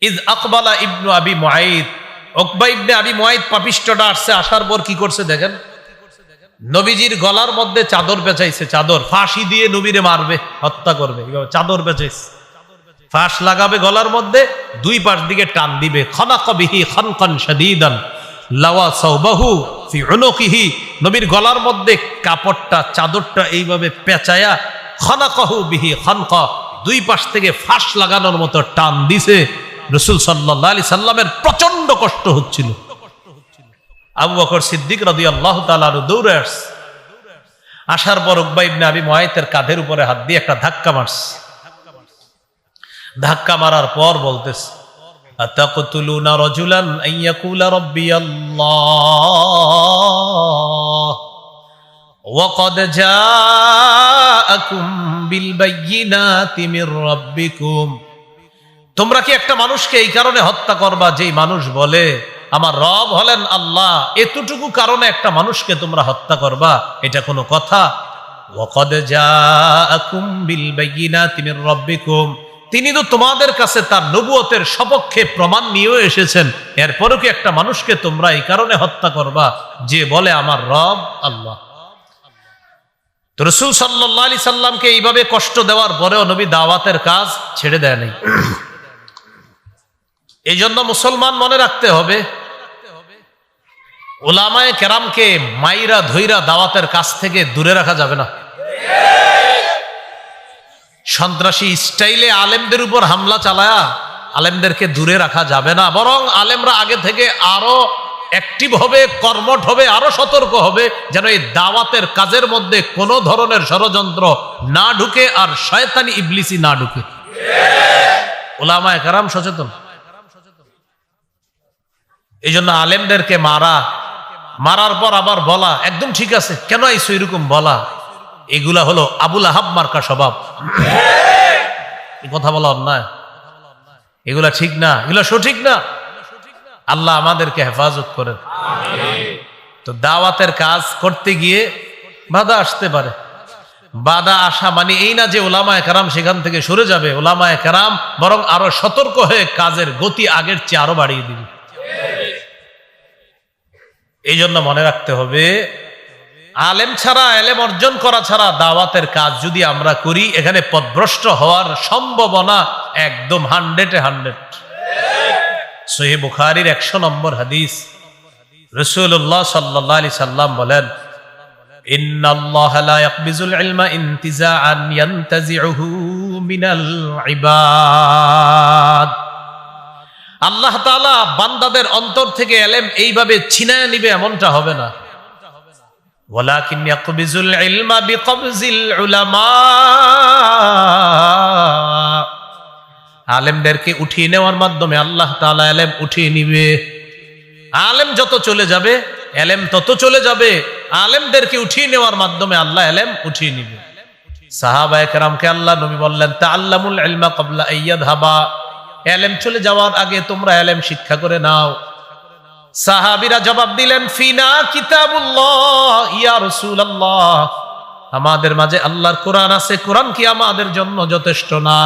Is আকবালা ইবনু আবি মুআইদ, উকবা ইবনে আবি মুআইদ পাপিষ্ঠটা আসছে, আসার পর কি করছে দেখেন, নবীজির গলার মধ্যে চাদর পেঁচাইছে, চাদর ফাঁসি দিয়ে নবীরে মারবে, হত্যা করবে, চাদর পেঁচাইছে, ফাঁস লাগাবে গলার মধ্যে, দুই পাশ দিকে টান দিবে, খনাকা বিহি খানকান শাদীদান লাওয়া সাওবাহু ফি উনুকিহি, নবীর গলার মধ্যে কাপড়টা চাদরটা এইভাবে পেঁচায়া খনাকাহু বিহি খানকা, দুই পাশ থেকে ফাঁস লাগানোর মতো টান দিছে। রাসূল সাল্লাল্লাহু আলাইহি সাল্লামের প্রচন্ড কষ্ট হচ্ছিল। আবু বকর সিদ্দিক রাদিয়াল্লাহু তাআলা দৌড়ে আসছে, আসার পর উকবা ইবনে আবি মুআইতের কাঁধের উপরে হাত দিয়ে একটা ধাক্কা মারছে। ধাক্কা মারার পর বলতেছে, আতাকতুলুনা রাজুলান আন ইয়াকুলা রাব্বিয়াল্লাহ ওয়া ক্বাদ জাআকুম বিল বায়্যিনাতি মির রাব্বিকুম, তোমরা কি একটা মানুষকে এই কারণে হত্যা করবা যেই মানুষ বলে আমার রব হলেন আল্লাহ, এতটুকু কারণে একটা মানুষকে তোমরা হত্যা করবা? এটা কোনো কথা? ওয়া ক্বাদ জাআকুম বিল বায়্যিনাতি মির রাব্বিকুম, তিনি তো তোমাদের কাছে তার নবুয়তের সপক্ষে প্রমাণ নিয়েও এসেছেন, এরপরও কি একটা মানুষকে তোমরা এই কারণে হত্যা করবা যে বলে আমার রব আল্লাহ? তো রাসূল সাল্লাল্লাহু আলাইহি সাল্লামকে এইভাবে কষ্ট দেওয়ার পরেও নবী দাওয়াতের কাজ ছেড়ে দেয় নাই। এই জন্য মুসলমান মনে রাখতে হবে, উলামায়ে কেরামকে মাইরা ধইরা দাওয়াতের কাজ থেকে দূরে রাখা যাবে না। সন্ত্রাসী স্টাইলে আলেমদের উপর হামলা চালায়া আলেমদেরকে দূরে রাখা যাবে না, বরং আলেমরা আগে থেকে আরো অ্যাক্টিভ হবে, কর্মঠ হবে, আরো সতর্ক হবে, যেন এই দাওয়াতের কাজের মধ্যে কোনো ধরনের ষড়যন্ত্র না ঢুকে আর শয়তানি ইবলিসি না ঢুকে। উলামায়ে কেরাম সচেতন। এই জন্য আলেমদেরকে মারার পর আবার বলা একদম ঠিক আছে, কেন আইসো এরকম বলা, এগুলা হলো আবুল আহাব মার্কা স্বভাব। কথা বলা অন্যায়, এগুলা ঠিক না, এগুলা সঠিক না। আল্লাহ আমাদেরকে হেফাজত করেন। তো দাওয়াতের কাজ করতে গিয়ে বাধা আসতে পারে। বাধা আসা মানে এই না যে উলামায়ে কেরাম সেখান থেকে সরে যাবে, উলামায়ে কেরাম বরং আরো সতর্ক হয়ে কাজের গতি আগের চেয়ে আরো বাড়িয়ে দিবে। এই জন্য মনে রাখতে হবে, আলেম ছাড়া, এলেম অর্জন করা ছাড়া দাওয়াতের কাজ যদি আমরা করি, এখানে পথভ্রষ্ট হওয়ার সম্ভাবনা একদম 100-100। সহিহ বুখারীর 100 নম্বর হাদিস, রাসূলুল্লাহ সাল্লাল্লাহু আলাইহি সাল্লাম বলেন, ইন্নাল্লাহা লা ইয়াকবিজুল ইলমা ইনতিজাআন ইয়ানতাজিউহু মিনাল ইবাদ, আল্লাহ তাআলা বান্দাদের অন্তর থেকে ইলম এইভাবে ছিনায় নিবে এমনটা হবে না। ওয়ালাকিন ইয়াকবিজুল ইলমা বিকবজিল উলামা, আলেমদেরকে উঠিয়ে নেওয়ার মাধ্যমে আল্লাহ তাআলা ইলম উঠিয়ে নিবে। আলেম যত চলে যাবে ইলম তত চলে যাবে, আলেমদেরকে উঠিয়ে নেওয়ার মাধ্যমে আল্লাহ ইলম উঠিয়ে নিবে। সাহাবায়ে কেরামকে আল্লাহ নবী বললেন, তাআল্লামুল ইলমা ক্বাবলা আইয়াযহাবা, ইলম চলে যাওয়ার আগে তোমরা ইলম শিক্ষা করে নাও। সাহাবীরা জবাব দিলেন, ফিনা কিতাবুল্লাহ ইয়া রাসূলুল্লাহ, আমাদের মাঝে আল্লাহর কোরআন আছে, কোরআন কি আমাদের জন্য যথেষ্ট না?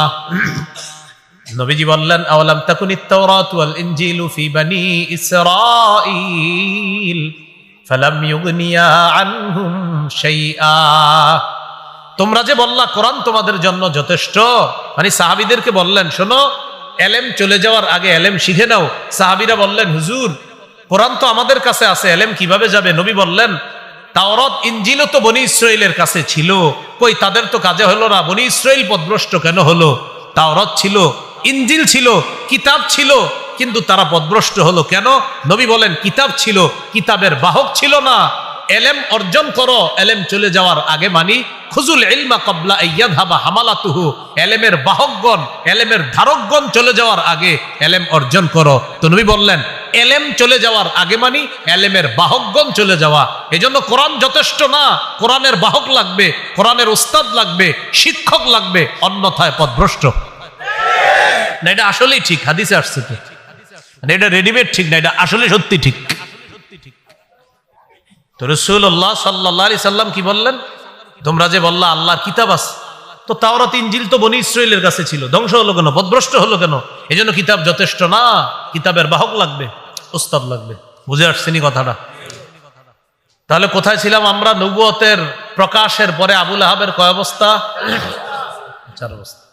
নবীজি বললেন, আওয়ালাম তাকুনিত তাওরাত ওয়াল ইনজিলু ফি বানি ইসরাঈল ফালাম ইউগনিয়া আনহুম শাইআ, তোমরা যে বললা কোরআন তোমাদের জন্য যথেষ্ট, মানে সাহাবীদেরকে বললেন, শোনো ইলম চলে যাওয়ার আগে ইলম শিখে নাও। সাহাবীরা বললেন, হুজুর কোরআন তো আমাদের কাছে আছে, ইলম কিভাবে যাবে? নবী বললেন, তাওরাত ইনজিলও তো বনি ইসরাইলের কাছে ছিল, কই তাদের তো কাজে হলো না, বনি ইসরাইল পথভ্রষ্ট কেন হলো? তাওরাত ছিল, ইনজিল ছিল, কিতাব ছিল, কিন্তু তারা পথভ্রষ্ট হলো কেন? নবী বলেন, কিতাব ছিল, কিতাবের বাহক ছিল না। ইলম অর্জন করো, ইলম চলে যাওয়ার আগে, মানি খুজুল ইলমা ক্বাবলা আইয়াযহাবা হামালাতুহু, ইলমের বাহকগণ, ইলমের ধারকগণ চলে যাওয়ার আগে ইলম অর্জন করো। তো নবী বললেন, ইলম চলে যাওয়ার আগে মানি ইলমের বাহকগণ চলে যাওয়া। এজন্য কোরআন যথেষ্ট না, কোরআনের বাহক লাগবে, কোরআনের উস্তাদ লাগবে, শিক্ষক লাগবে, অন্যথায় পথভ্রষ্ট না। এটা আসলেই ঠিক, হাদিসে আসছে তো, এটা রেডিমেড ঠিক না, এটা আসলে সত্যি ঠিক। তো রাসূলুল্লাহ সাল্লাল্লাহু আলাইহি সাল্লাম কি বললেন? তোমরা যে বললা আল্লাহর কিতাব আছে, তো তাওরাত ইনজিল তো বনি ইসরাইলের কাছে ছিল, ধ্বংস হলো কেন, পথভ্রষ্ট হলো কেন? এজন্য কিতাব যথেষ্ট না, কিতাবের বাহক লাগবে, উস্তাদ লাগবে। বুঝে আসছেনি কথাটা? তাহলে কোথায় ছিলাম আমরা? নবুয়তের প্রকাশের পরে আবু লাহাবের কয় অবস্থা? 4 অবস্থা।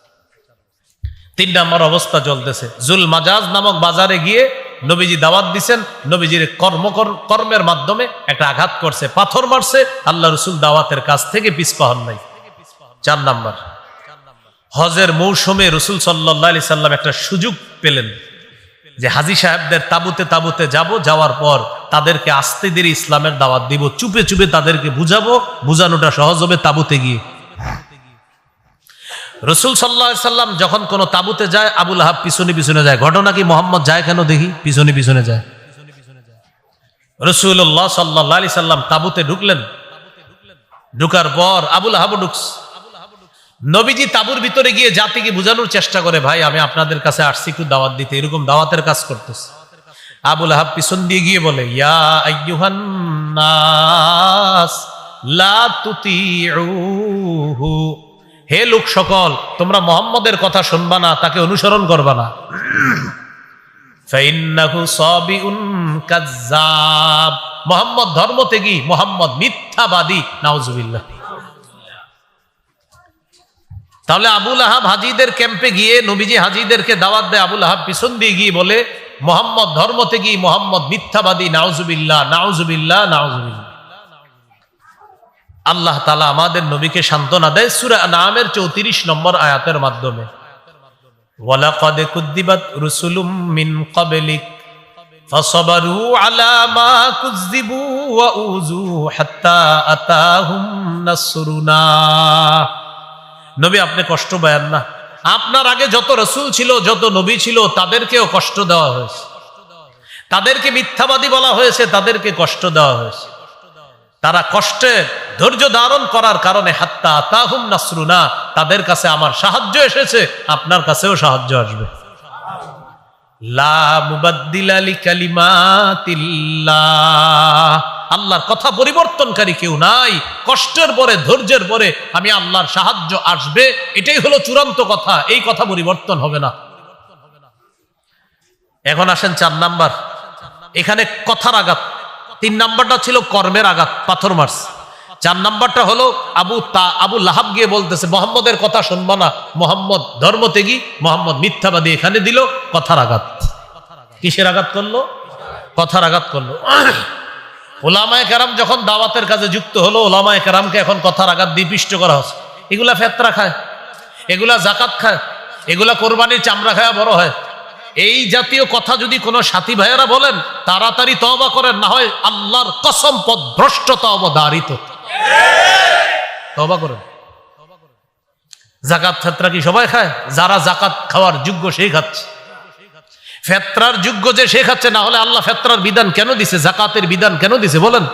3 নম্বর অবস্থা চলতেছে। জুল মাজাজ নামক বাজারে গিয়ে নবীজি দাওয়াত দিচ্ছেন, নবীজির কর্মের মাধ্যমে একটা আঘাত করছে, পাথর মারছে, আল্লাহ রসুল দাওয়াতের কাছ থেকে পিছপা হন নাই। 4 নাম্বার, হজের মৌসুমে রসুল সাল্লাল্লাহু আলাইহি সাল্লাম একটা সুযোগ পেলেন যে হাজী সাহেবদের তাবুতে তাবুতে যাব, যাওয়ার পর তাদেরকে আস্তে ধীরে ইসলামের দাওয়াত দিব, চুপে চুপে তাদেরকে বুঝাবো, বুঝানোটা সহজ হবে তাবুতে গিয়ে। রসুল সাল্লাল্লাহু আলাইহি সাল্লাম যখন কোন তাবুতে যায়, আবু লাহাব পিছনে পিছনে যায়। ঘটনা কি? মোহাম্মদ যায় কেন দেখি? পিছনে পিছনে যায়। রাসূলুল্লাহ সাল্লাল্লাহু আলাইহি সাল্লাম তাবুতে ঢুকলেন, ঢুকার পর আবু লাহাবও ঢুকছে। নবীজি তাবুর ভিতরে গিয়ে জাতিকে বোঝানোর চেষ্টা করে, ভাই আমি আপনাদের কাছে আসছি একটু দাওয়াত দিতে, এরকম দাওয়াতের কাজ করতেছে। আবু লাহাব পিছন দিয়ে গিয়ে বলে, ইয়া আইয়ুহান নাস লা তুতিউহু, হে লোক সকল, তোমরা মুহাম্মদের কথা শুনবা না, তাকে অনুসরণ করবা না। ফাইন্নাহু সাবিউন কাজ্জাব, মুহাম্মদ ধর্মত্যাগী, মুহাম্মদ মিথ্যাবাদী, নাউজুবিল্লাহ। তাহলে আবু লাহাব হাজীদের ক্যাম্পে গিয়ে নবীজি হাজীদেরকে দাওয়াত দেয়, আবু লাহাব পিছন দিয়ে গিয়ে বলে মুহাম্মদ ধর্মত্যাগী, মুহাম্মদ মিথ্যাবাদী, নাউজুবিল্লাহ, নাউজুবিল্লাহ, নাউজুবিল্লাহ। আল্লাহ তাআলা আমাদের নবীকে সান্ত্বনা দেয় সূরা আনআমের 34 নম্বর আয়াতের মাধ্যমে, ওয়ালাকাদ কুযযিবাত রুসুলুম মিন ক্বাবলিক ফাসাবারু আলা মা কুযযিবু ওয়া উযু হাত্তা আতাহুম নাসরুনা। নবী আপনি কষ্ট পায়েন না, আপনার আগে যত রাসূল ছিল, যত নবী ছিল, তাদেরকেও কষ্ট দেওয়া হয়েছে, তাদেরকে মিথ্যাবাদী বলা হয়েছে, তাদেরকে কষ্ট দেওয়া হয়েছে। তারা কষ্টে ধৈর্য ধারণ করার কারণে হাত্তা আতাহুম নাসরুনা, তাদের কাছে আমার সাহায্য এসেছে, আপনার কাছেও সাহায্য আসবে। লা মুবাদ্দিলা লিকালিমাতিল্লাহ, আল্লাহর কথা পরিবর্তনকারী কেউ নাই। কষ্টের পরে, ধৈর্যের পরে আমি আল্লাহর সাহায্য আসবে, এটাই হলো চূড়ান্ত কথা, এই কথা পরিবর্তন হবে না। এখন আসেন 4 নাম্বার, এখানে কথার আঘাত। 3 নাম্বারটা ছিল কর্মের আঘাত, পাথর মারস। 4 নাম্বারটা হলো আবু লাহাব গিয়ে বলতেছে মুহাম্মদের কথা শুনবা না, মুহাম্মদ ধর্মত্যাগী, মুহাম্মদ মিথ্যাবাদী। এখানে দিল কথার আঘাত। কিসের আঘাত করলো? কথার আঘাত করলো। উলামায়ে কেরাম যখন দাওয়াতের কাজে যুক্ত হলো, উলামায়ে কেরামকে এখন কথার আঘাত দিয়ে পিষ্ট করা হচ্ছে। এগুলা ফেতরা খায়, এগুলা জাকাত খায়, এগুলা কোরবানির চামড়া খায়া বড় হয়। এই জাতীয় কথা যদি কোনো সাথী ভাইয়েরা বলেন, তাড়াতাড়ি তওবা করেন, না হয় আল্লাহর কসম পথভ্রষ্টতা অবধারিত। তওবা করেন। জাকাত ফেতরা কি সবাই খায়? যারা জাকাত খাওয়ার যোগ্য সেই খাচ্ছে। ফেতরার যোগ্য যে সে খাচ্ছে, না হলে আল্লাহ ফেতরার বিধান কেন দিছে, জাকাতের বিধান কেন দিছে বলেন?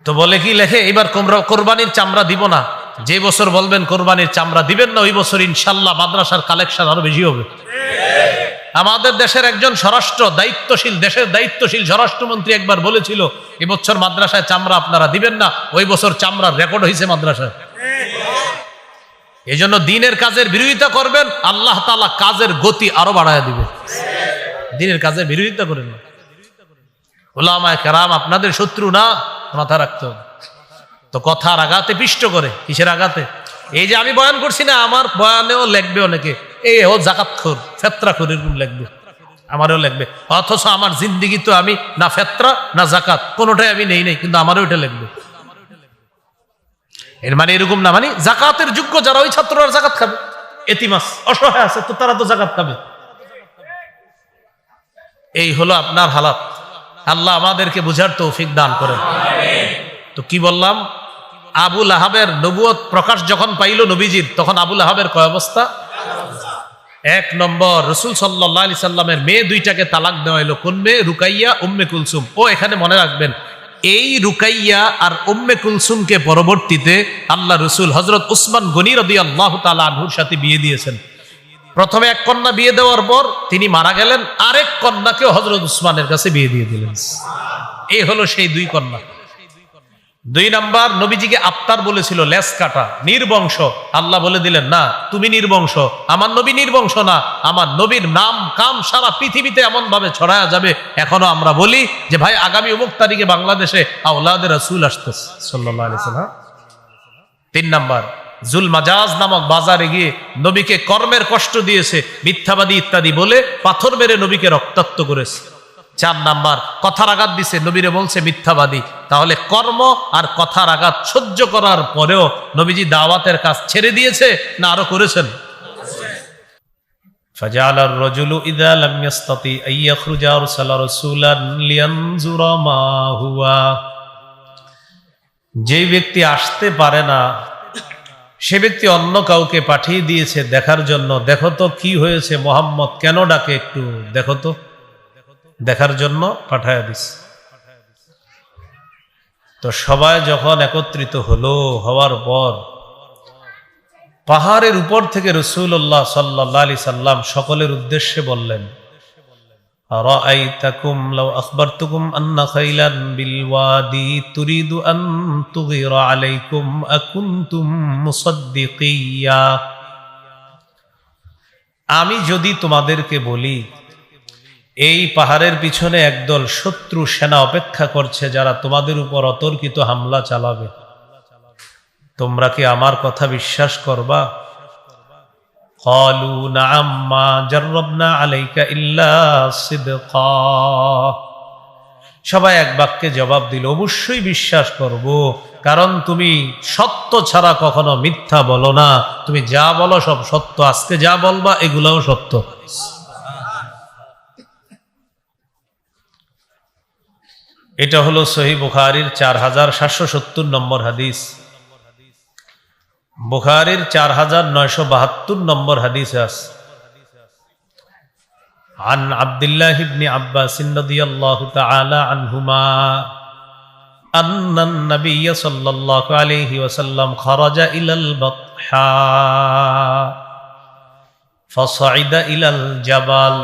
তো বলে কি লেখে, এবার কোরবানির চামড়া দিব না। যে বছর বলবেন কোরবানির চামড়া দিবেন না, ওই বছর ইনশাল্লাহ মাদ্রাসার কালেকশন আরো বেশি হবে। আমাদের দেশের একজন দেশের দায়িত্বশীল স্বরাষ্ট্রমন্ত্রী একবার বলেছিল, এবছর মাদ্রাসায় চামড়া আপনারা দিবেন না, ওই বছর চামড়ার রেকর্ড হয়েছে মাদ্রাসায়। এই জন্য দিনের কাজের বিরোধিতা করবেন, আল্লাহ তাআলা কাজের গতি আরো বাড়ায় দিবে। দিনের কাজের বিরোধিতা করেন না। উলামায়ে কেরাম আপনাদের শত্রু না, মাথা রাখতে হবে। তো কথার আঘাতে পিষ্ট করে। কিসের আঘাতে? এই যে আমি বয়ান করছি না, আমার বয়ানেও লেখবে অনেকে, এই ও জাকাতখোর, ফেতরাখোর, এরকম লেখবে, আমারও লেখবে। অথচ আমার জিন্দিগি তো আমি না ফেতরা না জাকাত, কোনোটাই আমি নেই, কিন্তু আমারও এটা লেখবে। এর মানে এরকম না, মানে জাকাতের যোগ্য যারা, ওই ছাত্ররা জাকাত খাবে। এতিমাস অসহায় আছে, তো তারা তো জাকাত খাবে। এই হলো আপনার হালাত। আল্লাহ আমাদেরকে বুঝার তৌফিক দান করেন। তো কি বললাম, আবু লাহাবের নবুয়ত প্রকাশ যখন পাইল নবীজির, তখন আবু লাহাবের কয় অবস্থা? 1 নম্বর, রাসূল সাল্লাল্লাহু আলাইহি সাল্লামের মেয়ে 2টাকে তালাক দেওয়া হলো। কোন মেয়ে? রুকাইয়া, উম্মে কুলসুম। ও এখানে মনে রাখবেন, এই রুকাইয়া আর উম্মে কুলসুমকে পরবর্তীতে আল্লাহ রসুল হযরত উসমান গনি রাদিয়াল্লাহু তাআলা আনহুর সাথে বিয়ে দিয়েছেন। প্রথমে 1 কন্যা বিয়ে দেওয়ার পর তিনি মারা গেলেন, আরেক কন্যাকেও হযরত উসমানের কাছে বিয়ে দিয়ে দিলেন। এই হলো সেই 2 কন্যা। 2 নাম্বার, নবীজিকে আফতার বলেছিল, লেস কাটা, নির্বংশ। আল্লাহ বলে দিলেন না, তুমি নির্বংশ, আমার নবী নির্বংশ না, আমার নবীর নাম কাম সারা পৃথিবীতে এমন ভাবে ছড়ায়া যাবে। এখনো আমরা বলি যে ভাই আগামী অমুক তারিখে বাংলাদেশে আওলাদে রাসূল আসতেছে সাল্লাল্লাহু আলাইহি ওয়াসাল্লাম। 3 নাম্বার, জুল মাজাজ নামক বাজারে গিয়ে নবীকে কর্মের কষ্ট দিয়েছে, মিথ্যাবাদী ইত্যাদি বলে পাথর মেরে নবীকে রক্তাক্ত করেছে। 4 নাম্বার, কথার আঘাত দিছে, নবীরে বলছে মিথ্যাবাদী। তাহলে কর্ম আর কথার আঘাত সহ্য করার পরেও নবীজি দাওয়াতের কাজ ছেড়ে দিয়েছে না আরো করেছেন? فجعل الرجل إذا لم يستطيع أن يخرج أرسل رسولا لينظر ما هو। যে ব্যক্তি আসতে পারে না সে ব্যক্তি অন্য কাউকে পাঠিয়ে দিয়েছে দেখার জন্য, দেখো তো কি হয়েছে, মোহাম্মদ কেন ডাকে, একটু দেখো তো, দেখার জন্য পাঠায় দিছে। তো সবাই যখন একত্রিত হওয়ার পর পাহাড়ের উপর থেকে রাসূলুল্লাহ সাল্লাল্লাহু আলাইহি সাল্লাম সকলের উদ্দেশ্যে বললেন, আরাআইতাকুম লাউ আখবারতুকুম আন্না খাইলান বিল ওয়াদি তুরিদু আন তুগিরা আলাইকুম আকুনতুম মুসাদ্দিকিয়া। আমি যদি তোমাদেরকে বলি এই পাহাড়ের পিছনে একদল শত্রু সেনা অপেক্ষা করছে যারা তোমাদের উপর অতর্কিত হামলা চালাবে, তোমরা কি আমার কথা বিশ্বাস করবা? ক্বালু নাআম মা জাররাবনা আলাইকা ইল্লা সিদকা। সবাই এক বাক্যে জবাব দিল, অবশ্যই বিশ্বাস করব, কারণ তুমি সত্য ছাড়া কখনো মিথ্যা বলো না, তুমি যা বলো সব সত্য, আজকে যা বলবা এগুলাও সত্য। এটা হলো সহিহ বুখারীর 4770 নম্বর হাদিস। বুখারীর 4972 নম্বর হাদিসে আছে, عن عبد الله بن عباس رضي الله تعالى عنهما أن النبي صلى الله عليه وسلم خرج إلى البطحاء فصعد إلى الجبل।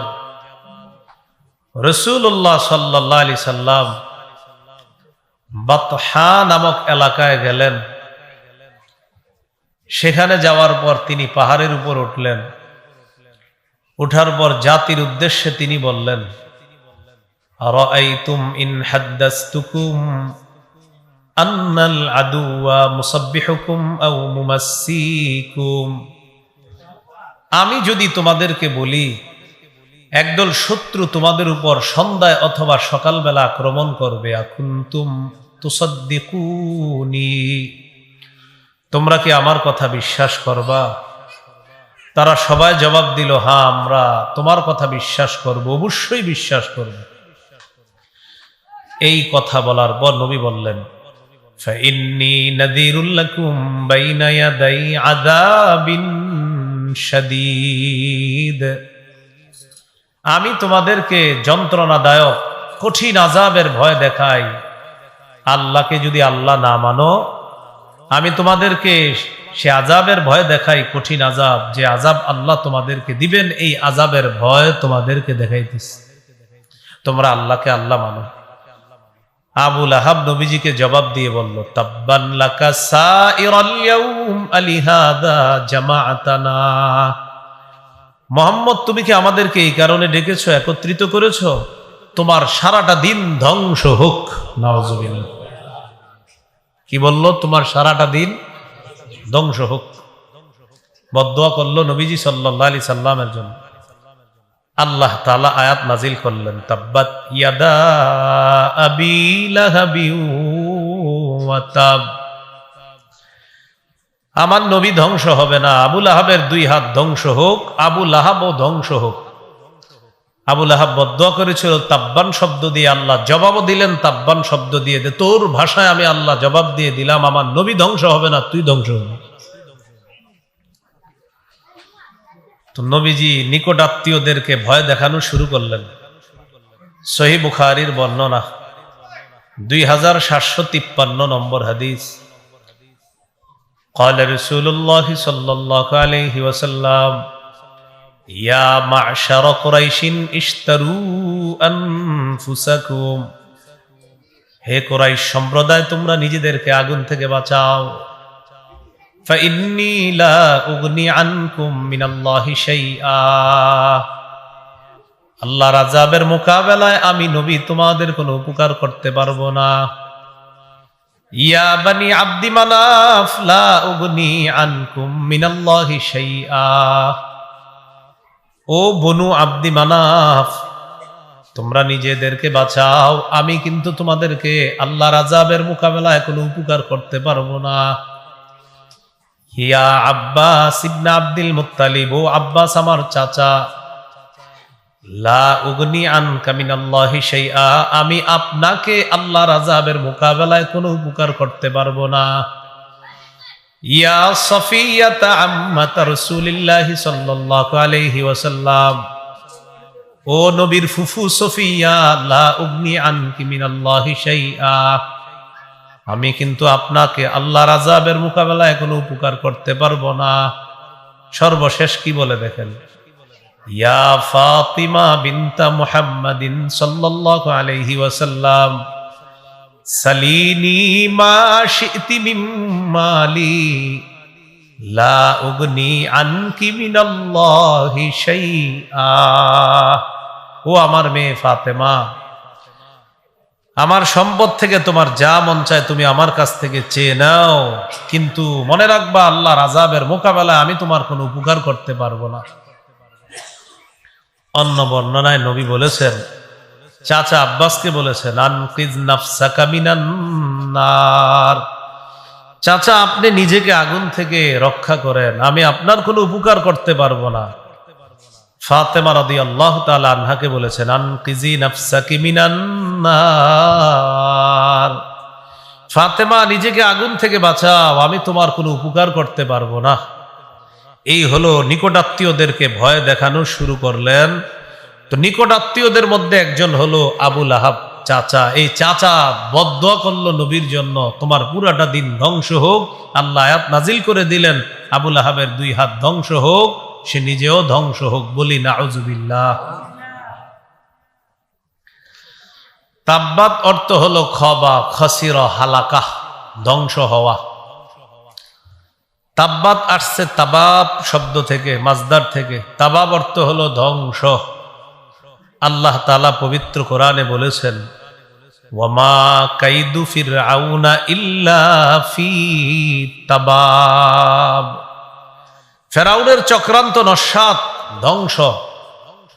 রাসূলুল্লাহ সাল্লাল্লাহু আলাইহি সাল্লাম বাতহা নামক এলাকায় গেলেন। সেখানে যাওয়ার পর তিনি পাহাড়ের উপর উঠলেন। উঠার পর জাতির উদ্দেশ্যে তিনি বললেন, আরাআইতুম ইন হাদ্দাসতুকুম আন্নাল আদুওয়া মুসাব্বিহুকুম আও মুমাসসিকুম। আমি যদি তোমাদেরকে বলি একদল শত্রু তোমাদের উপর সন্ধ্যায় অথবা সকালবেলা আক্রমণ করবে, আকুনতুম তুসাদ্দিকুনি, তোমরা কি আমার কথা বিশ্বাস করবা? তারা সবাই জবাব দিল, হ্যাঁ আমরা তোমার কথা বিশ্বাস করব, অবশ্যই বিশ্বাস করব। এই কথা বলার পর নবী বললেন, ফাইন্নী নাযীরুল লাকুম বাইনা ইয়াদাই আযাবিন শাদীদ। আমি তোমাদেরকে যন্ত্রণাদায়ক কঠিন আযাবের ভয় দেখাই। আল্লাহকে যদি আল্লাহ না মানো, আমি তোমাদেরকে সে আযাবের ভয় দেখাই, কঠিন আযাব, যে আযাব আল্লাহ তোমাদেরকে দিবেন, এই আযাবের ভয় তোমাদেরকে দেখাইতেছি। তোমরা আল্লাহকে আল্লাহ মানো। আবু লাহাব নবীজিকে জবাব দিয়ে বলল, তাব্বান লাকা সাইরাল ইয়াউম আলিহাদা জামাআতানা। মুহাম্মদ, তুমি কি আমাদেরকে এই কারণে ডেকেছো, একত্রিত করেছো? তোমার সারাটা দিন ধ্বংস হোক। নাউজুবিল্লাহ। কি বলল? তোমার সারাটা দিন ধ্বংস হোক। বদদুয়া করলো নবীজি সাল্লাল্লাহু আলাইহি সাল্লামের জন্য। আল্লাহ তাআলা আয়াত নাজিল করলেন, তাব্বাত ইয়াদা আবি লাহাবি ওয়া তাব। আমার নবী ধ্বংস হবে না, আবু লাহাবের 2 হাত ধ্বংস হোক, আবু লাহাবও ধ্বংস হোক। আবু লাহাব বদদুয়া করেছিল তাব্বান শব্দ দিয়ে, আল্লাহ জবাবও দিলেন তাব্বান শব্দ দিয়ে। তোর ভাষায় আমি আল্লাহ জবাব দিয়ে দিলাম, আমার নবী ধ্বংস হবে না, তুই ধ্বংস হবে। তো নবীজি নিকট আত্মীয়দেরকে ভয় দেখানো শুরু করলেন। সহিহ বুখারীর বর্ণনা, 2753 নম্বর হাদিস। قال رسول الله صلى الله عليه وسلم يا معشر قريش اشتروا أنفسكم হে কুরাইশ সম্প্রদায়, তোমরা নিজেদেরকে আগুন থেকে বাঁচাও। ফাইন্নী লা উগনি আনকুম মিনাল্লাহি শাইআ, আল্লাহর আযাবের মোকাবেলায় আমি নবী তোমাদের কোনো উপকার করতে পারবো না। ইয়া বানি আব্দি মানাফ লা উগনি আনকুম মিনাল্লাহি শাইআ, ও বনু আব্দি মানাফ, তোমরা নিজেদেরকে বাঁচাও, আমি কিন্তু তোমাদেরকে আল্লাহর আযাবের মোকাবেলায় কোনো উপকার করতে পারবো না। ইয়া আব্বাস ইবনে আব্দুল মুত্তালিব, ও আব্বাস আমার চাচা, লা উগনি আনকা মিনাল্লাহি শাইআ, আমি আপনাকে আল্লাহর আযাবের মোকাবেলায় কোনো উপকার করতে পারবো না। ইয়া সফিয়াতা আম্মাত রাসূলিল্লাহি সাল্লাল্লাহু আলাইহি ওয়াসাল্লাম, ও নবীর ফুফু সফিয়া, লা উগনি আনকি মিনাল্লাহি শাইআ, আমি কিন্তু আপনাকে আল্লাহর আযাবের মোকাবেলায় কোনো উপকার করতে পারবো না। সর্বশেষ কি বলে দেখেন, ইয়া ফাতিমা বিনতা মুহাম্মাদিন সাল্লাল্লাহু আলাইহি ওয়াসাল্লাম, সালিনি মা শি'তি মিন মালি, লা উগনি আনকি মিনাল্লাহি শাইআ, ও আমার মেয়ে ফাতেমা, আমার সম্পদ থেকে তোমার যা মন চায় তুমি আমার কাছ থেকে চেয়ে নাও, কিন্তু মনে রাখবা আল্লাহর আযাবের মোকাবেলায় আমি তোমার কোনো উপকার করতে পারবো না। অন্য বর্ণনায় নবী বলেছেন, চাচা আব্বাসকে বলেছেন, আনকিজ নাফসাকা মিনান নার, চাচা আপনি নিজেকে আগুন থেকে রক্ষা করেন, আমি আপনার কোনো উপকার করতে পারবো না। ফাতেমা রাদিয়াল্লাহু তাআলা আনহাকে বলেছেন, আনকিজি নাফসাকি মিনান নার, ফাতেমা নিজেকে আগুন থেকে বাঁচাও, আমি তোমার কোনো উপকার করতে পারবো না। এই হলো নিকটাত্মীয়দেরকে ভয় দেখানো শুরু করলেন। তো নিকটাত্মীয়দের মধ্যে একজন হলো আবু লাহাব, চাচা। এই চাচা বদদুয়া করলো নবীর জন্য, তোমার পুরাটা দিন ধ্বংস হোক। আল্লাহ আয়াত নাজিল করে দিলেন, আবু লাহাবের 2 হাত ধ্বংস হোক, সে নিজেও ধ্বংস হোক। বলি নাউযুবিল্লাহ। তাব্বাত অর্থ হলো খবা, খসিরা, হালাকা, ধ্বংস হওয়া। তাব্বাত আসছে তাবাব শব্দ থেকে, মাজদার থেকে। তাবাব অর্থ হলো ধ্বংস। আল্লাহ তাআলা পবিত্র কোরআনে বলেছেন, ওয়ামা কাইদু ফিরআউনা ইল্লা ফি তাবাব, ফেরাউনের চক্রান্ত নস্যাৎ, ধ্বংস,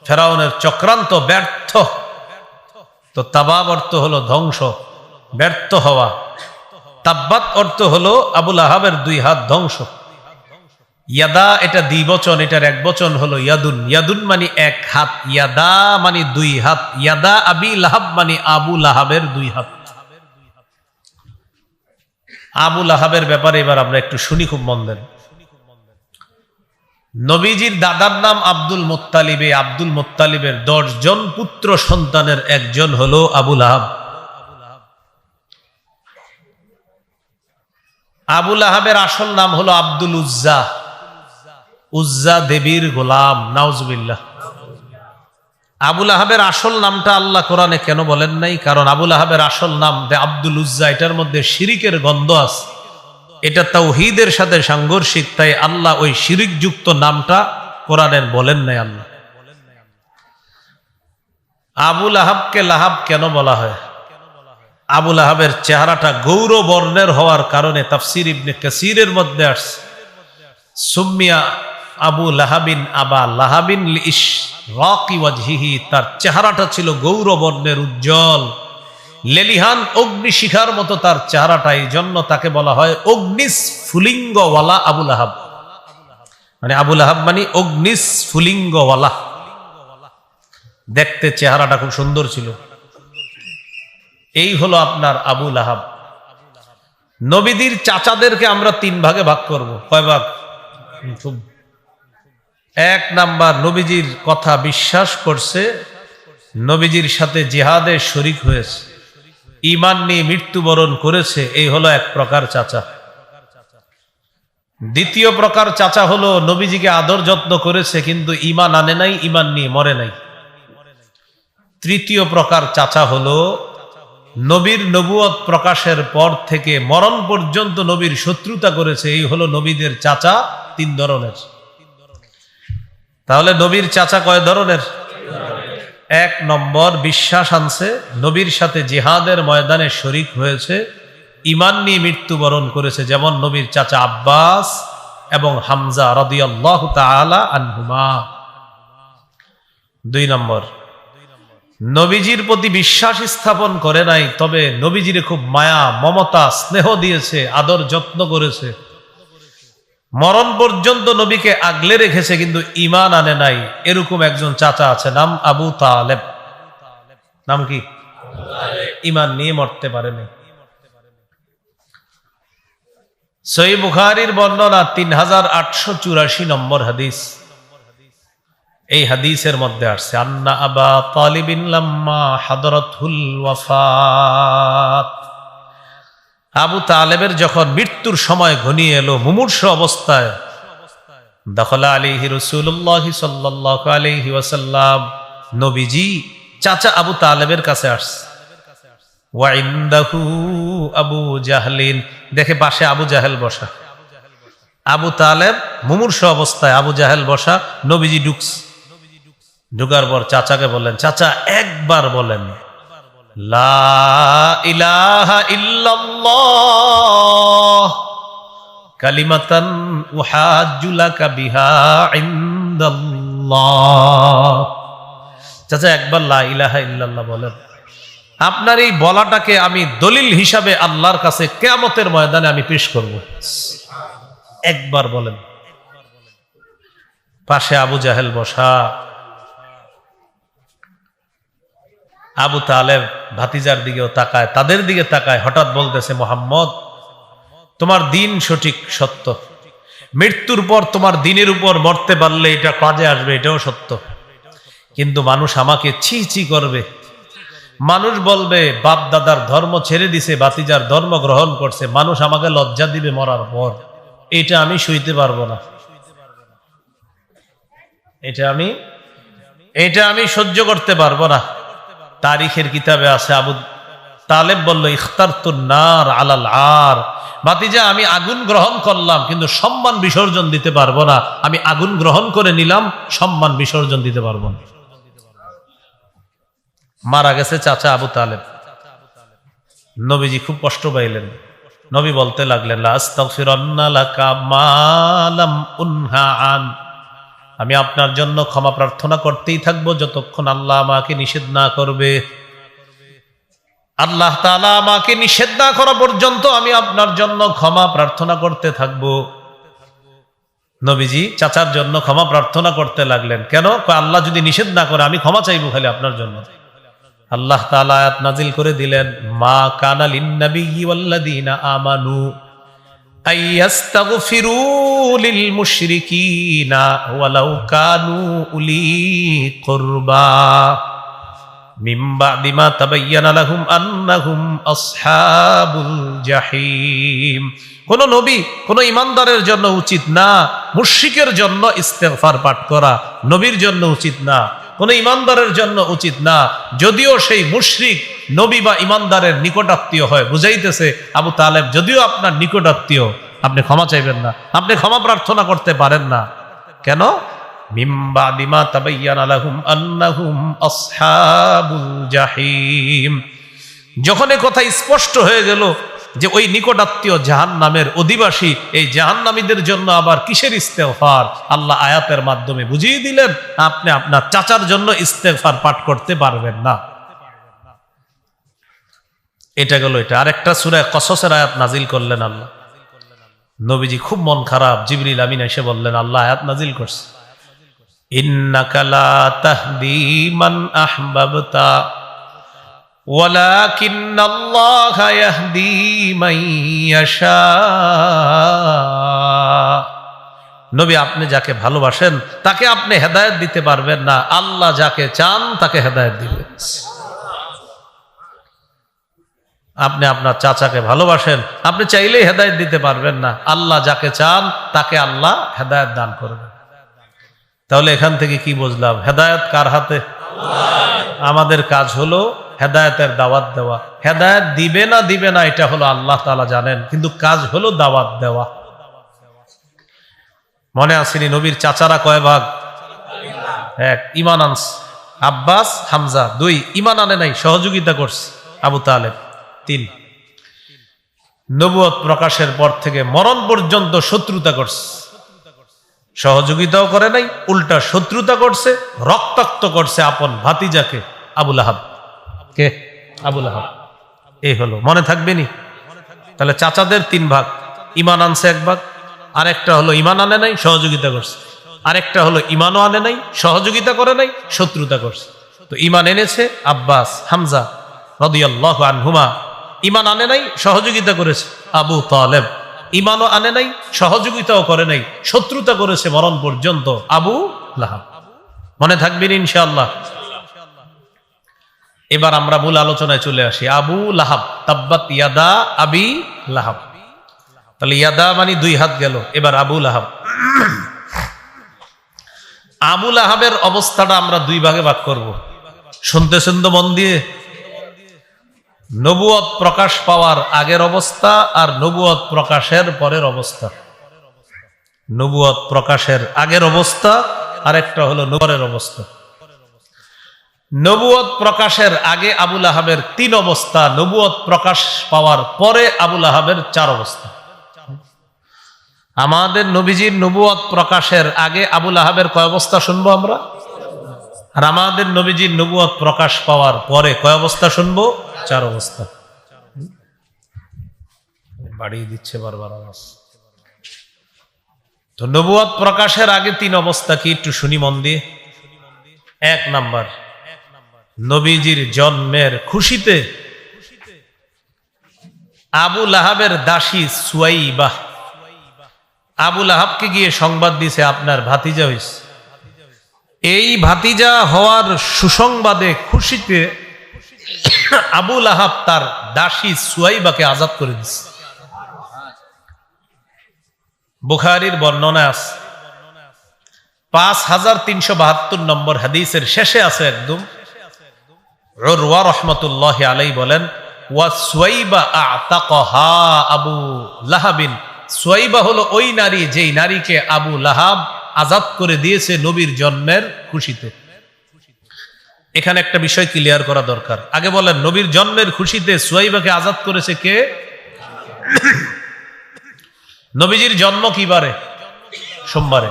ফেরাউনের চক্রান্ত ব্যর্থ। তো তাবাব অর্থ হলো ধ্বংস, ব্যর্থ হওয়া। তাব্বাত অর্থ হলো আবু লাহাবের 2 হাত ধ্বংস। ইয়াদা এটা দ্বিবচন, এটার একবচন হলো ইয়াদুন। ইয়াদুন মানে 1 হাত, ইয়াদা মানে 2 হাত। ইয়াদা আবি লাহাব মানে আবু লাহাবের 2 হাত। আবু লাহাবের ব্যাপারে এবার আমরা একটু শুনি, খুব মন দেন। নবীজির দাদার নাম আব্দুল মুত্তালিব। আব্দুল মুত্তালিবের 10 জন পুত্র সন্তানের একজন হলো আবু লাহাব। আবু লাহাবের আসল নাম হলো আব্দুল উজ্জা, উজ্জা দেবীর গোলাম। নাউজুবিল্লাহ। আবু লাহাবের আসল নামটা আল্লাহ কোরআনে কেন বলেন নাই? কারণ আবু লাহাবের আসল নাম আব্দুল উজ্জা, এটার মধ্যে শিরিকের গন্ধ আছে, এটা তাওহীদের সাথে সাংঘর্ষিক, তাই আল্লাহ ওই শিরিক যুক্ত নামটা কোরআনের বলেন নাই। আল্লাহ আবু লাহাবকে লাহাব কেন বলা হয়? আবু লাহাবের চেহারাটা গৌর বর্ণের হওয়ার কারণে তাফসীর ইবনে কাসীরের মধ্যে আসছে, সুম্মিয়া আবু লাহাবিন আবা লাহাবিন লিইশরাকি ওয়াজহিহি, তার চেহারাটা ছিল গৌর বর্ণের, উজ্জ্বল, লেলিহান অগ্নিশিখার মতো তার চেহারাটা, এই জন্য তাকে বলা হয় অগ্নিস্ফুলিঙ্গওয়ালা আবু লাহাব। মানে আবু লাহাব মানে অগ্নিস্ফুলিঙ্গওয়ালা, দেখতে চেহারাটা খুব সুন্দর ছিল। এই হলো আপনার আবু লাহাব। নবীদের চাচাদেরকে আমরা 3 ভাগে ভাগ করব। কয় ভাগ? 1 নাম্বার, নবীজির কথা বিশ্বাস করছে, নবীজির সাথে জিহাদে শরীক হয়েছে, ঈমান নিয়ে মৃত্যুবরণ করেছে, এই হলো 1 প্রকার চাচা। দ্বিতীয় প্রকার চাচা হলো নবীজিকে আদর যত্ন করেছে কিন্তু ঈমান আনে নাই, ঈমান নিয়ে মরে নাই। তৃতীয় প্রকার চাচা হলো নবীর নবুয়ত প্রকাশের পর থেকে মরণ পর্যন্ত নবীর শত্রুতা করেছে, এই হলো নবীদের চাচা 3 ধরনের। তাহলে নবীর চাচা কয় ধরনের? 1 নম্বর, বিশ্বাস আনছে, নবীর সাথে জিহাদের ময়দানে শরীক হয়েছে, ঈমান নিয়ে মৃত্যুবরণ করেছে, যেমন নবীর চাচা আব্বাস এবং হামজা রাদিয়াল্লাহু তাআলা আনহুমা। 2 নম্বর, নবীজির প্রতি বিশ্বাস স্থাপন করে নাই, তবে নবীজির খুব মায়া মমতা স্নেহ দিয়েছে, আদর যত্ন করেছে, মরণ পর্যন্ত নবীকে আগলে রেখেছে, কিন্তু ঈমান আনে নাই। এরকম একজন চাচা আছে, নাম আবু তালেব। নাম কি? ঈমান নিয়ে মরতে পারেনি। সহিহ বুখারীর বর্ণনা 3884 নম্বর হাদিস। এই হাদিসের মধ্যে আসছে, আন্না আবা তালিবিন লাম্মা হাদরাতুল ওয়াফাত, আবু তালেবের যখন মৃত্যুর সময় ঘনিয়ে এলো, মুমূর্ষ অবস্থায়, দাখালা আলাইহি রাসূলুল্লাহ সাল্লাল্লাহু আলাইহি ওয়াসাল্লাম, নবীজি চাচা আবু তালেবের কাছে আসছে। ওয়া ইনদাহু আবু জাহলিন, দেখে পাশে আবু জাহেল বসা। আবু তালেব মুমূর্ষ অবস্থায়, আবু জাহেল বসা, নবীজি ঢুকার পর চাচাকে বললেন, চাচা একবার বলেন লা ইলাহা ইল্লাল্লাহ কালিমাতান উহাজ্জু লাকা বিহা ইনদাল্লাহ। চাচা একবার লা ইলাহা ইল্লাল্লাহ বলেন, আপনার এই বলাটাকে আমি দলিল হিসাবে আল্লাহর কাছে কিয়ামতের ময়দানে আমি পেশ করব। একবার বলেন। পাশে আবু জাহেল বসা। আবু তালেব ভাতিজার দিকেও তাকায়, তাদের দিকে তাকায়, হঠাৎ বলতেছে, মুহাম্মদ, তোমার দিন সঠিক সত্য, মৃত্যুর পর তোমার দিনের উপর মরতে পারলে এটা কাজে আসবে, এটাও সত্য, কিন্তু মানুষ আমাকে ছি ছি করবে, মানুষ বলবে বাপ দাদার ধর্ম ছেড়ে দিছে, ভাতিজার ধর্ম গ্রহণ করছে, মানুষ আমাকে লজ্জা দিবে মরার পর, এটা আমি সইতে পারবো না, এটা আমি সহ্য করতে পারবো না। তারিখের কিতাবে আছে, আবু তালেব বলল, ইখতারতুন নার আলাল আর, ভাতিজা আমি আগুন গ্রহণ করলাম, কিন্তু সম্মান বিসর্জন দিতে পারবো না, আমি আগুন গ্রহণ করে নিলাম, সম্মান বিসর্জন দিতে পারবো না। মারা গেছে চাচা আবু তালেব। নবীজি খুব কষ্ট পাইলেন। নবী বলতে লাগলেন, লা আস্তাগফিরান্না লাকা মা লাম উনহা আন, আমি আপনার জন্য ক্ষমা প্রার্থনা করতেই থাকবো যতক্ষণ আল্লাহ আমাকে নিষেধ না করবে। আল্লাহ তাআলা আমাকে নিষেধ না করা পর্যন্ত আমি আপনার জন্য ক্ষমা প্রার্থনা করতে থাকবো। নবীজি চাচার জন্য ক্ষমা প্রার্থনা করতে লাগলেন। কেন? আল্লাহ যদি নিষেধ না করে আমি ক্ষমা চাইবো খালি আপনার জন্য। আল্লাহ তাআলা আয়াত নাজিল করে দিলেন, মা কানা লিন-নাবিয়্যি ওয়াল্লাযীনা আমানু আইয়াস্তাগফিরু লিল মুশরিকিনা ওয়ালাউ কানু উলি কুরবা মিন বা'দি মা তাবায়্যানা লাহুম আন্নাহুম আসহাবুল জাহিম। কোন নবী, কোন ঈমানদারের জন্য উচিত না মুশরিকের জন্য ইস্তেগফার পাঠ করা, নবীর জন্য উচিত না, কোন ঈমানদারের জন্য উচিত না, যদিও সেই মুশরিক নবী বা ঈমানদারের নিকটাত্মীয় হয়। বুঝাইতেছে আবু তালেব, যদিও আপনার নিকটাত্মীয়, আপনি ক্ষমা চাইবেন না, আপনি ক্ষমা প্রার্থনা করতে পারেন না। কেন? মিন বা'দি মা তাবায়্যানা লাহুম আন্নাহুম আসহাবুল জাহিম। যখন এই কথা স্পষ্ট হয়ে গেল যে ওই নিকটাত্মীয় জাহান্নামের অধিবাসী, এই জাহান্নামীদের জন্য আবার কিসের ইস্তেগফার, আল্লাহ আয়াতের মাধ্যমে বুঝিয়ে দিলেন, আপনি আপনার চাচার জন্য ইস্তেগফার পাঠ করতে পারবেন না। এটা গেল এটা। আরেকটা সূরা কসসের আয়াত নাজিল করলেন আল্লাহ। নবীজি খুব মন খারাপ, জিবরিল আমিন এসে বললেন, আল্লাহ আয়াত নাজিল করছে, ইন্নাকা লা তাহদি মান আহবাবতা ওয়ালাকিন্নাল্লাহা ইয়াহদি মান ইয়াশা। নবী, আপনি যাকে ভালোবাসেন তাকে আপনি হেদায়েত দিতে পারবেন না, আল্লাহ যাকে চান তাকে হেদায়েত দিবেন। আপনি আপনার চাচাকে ভালোবাসেন, আপনি চাইলেই হেদায়েত দিতে পারবেন না, আল্লাহ যাকে চান তাকে আল্লাহ হেদায়েত দান করবেন। তাহলে এখান থেকে কি বুঝলাম? হেদায়েত কার হাতে? আমাদের কাজ হলো হেদায়েতের দাওয়াত দেওয়া। হেদায়েত দিবে না এটা হলো আল্লাহ তাআলা জানেন, কিন্তু কাজ হলো দাওয়াত দেওয়া। মনে আসেনি নবীর চাচারা কয় ভাগ? এক, ঈমান আনছে আব্বাস হামজা। 2, ঈমান আনে নাই, সহযোগিতা করছে আবু তালেব। 3, নবুয়ত প্রকাশের পর থেকে মরণ পর্যন্ত শত্রুতা করছে, সহযোগিতাও করে নাই, উল্টা শত্রুতা করছে, রক্তাক্ত করছে আপন ভাতিজাকে আবু লাহাব। কে? আবু লাহাব। এই হলো, মনে থাকবে নি? তাহলে চাচাদের 3 ভাগ, ঈমান আনছে 1 ভাগ, আরেকটা হলো ঈমান আনে নাই, সহযোগিতা করছে, আরেকটা হলো ঈমানও আনে নাই, সহযোগিতা করে নাই, শত্রুতা করছে। তো ঈমান এনেছে আব্বাস হামজা রাদিয়াল্লাহু আনহুমা, ঈমান আনে নাই, সহযোগিতা করেছে আবু তালেব, ঈমানও আনে নাই, সহযোগিতাও করে নাই, শত্রুতা করেছে মরণ পর্যন্ত আবু লাহাব। মনে থাকবেন ইনশাআল্লাহ। এবার আমরা মূল আলোচনায় চলে আসি। আবু লাহাব, তাব্বাত ইয়াদা আবি লাহাব। তাহলে ইয়াদা মানে 2 হাত গেল, এবার আবু লাহাব। আবু লাহাবের অবস্থাটা আমরা 2 ভাগে ভাগ করব। শুনতেছেন তো মন দিয়ে? নবুয়ত প্রকাশ পাওয়ার আগের অবস্থা আর নবুয়ত প্রকাশের পরের অবস্থা। নবুয়ত প্রকাশের আগের অবস্থা আর একটা হলো পরের অবস্থা। নবুয়ত প্রকাশের আগে আবু লাহাবের 3 অবস্থা, নবুয়ত প্রকাশ পাওয়ার পরে আবু লাহাবের 4 অবস্থা। আমাদের নবীজির নবুয়ত প্রকাশের আগে আবু লাহাবের কয় অবস্থা শুনবো আমরা, আর আমাদের নবীজির নবুয়ত প্রকাশ পাওয়ার পরে কয় অবস্থা শুনবো? 4 অবস্থা। বাড়িয়ে দিচ্ছে বারবার আওয়াজ। তো নবুয়ত প্রকাশের আগে 3 অবস্থা কি একটু শুনি মন দিয়ে। 1 নাম্বার, নবীজির জন্মের খুশিতে আবু লাহাবের দাসী সুয়াইবা আবু লাহাবকে গিয়ে সংবাদ দিছে আপনার ভাতিজা হইছে। এই ভাতিজা হওয়ার সুসংবাদে খুশিতে আবু লাহাব তার দাসী সুয়াইবাকে আজাদ করে দিছে। বুখারীর বর্ণনা আছে, 5372 নম্বর হাদিসের শেষে আছে একদম, উরওয়া রাহমাতুল্লাহি আলাইহি বলেন, ওয়া সুয়াইবা আতাকাহা আবু লাহাবিন। সুয়াইবা হলো ওই নারী যেই নারীকে আবু লাহাব আজাদ করে দিয়েছে নবীর জন্মের খুশিতে। এখানে একটা বিষয় ক্লিয়ার করা দরকার। আগে বলেন, নবীর জন্মের খুশিতে সুয়াইবাকে আজাদ করেছে কে? নবীজির জন্ম কি বারে? সোমবারে।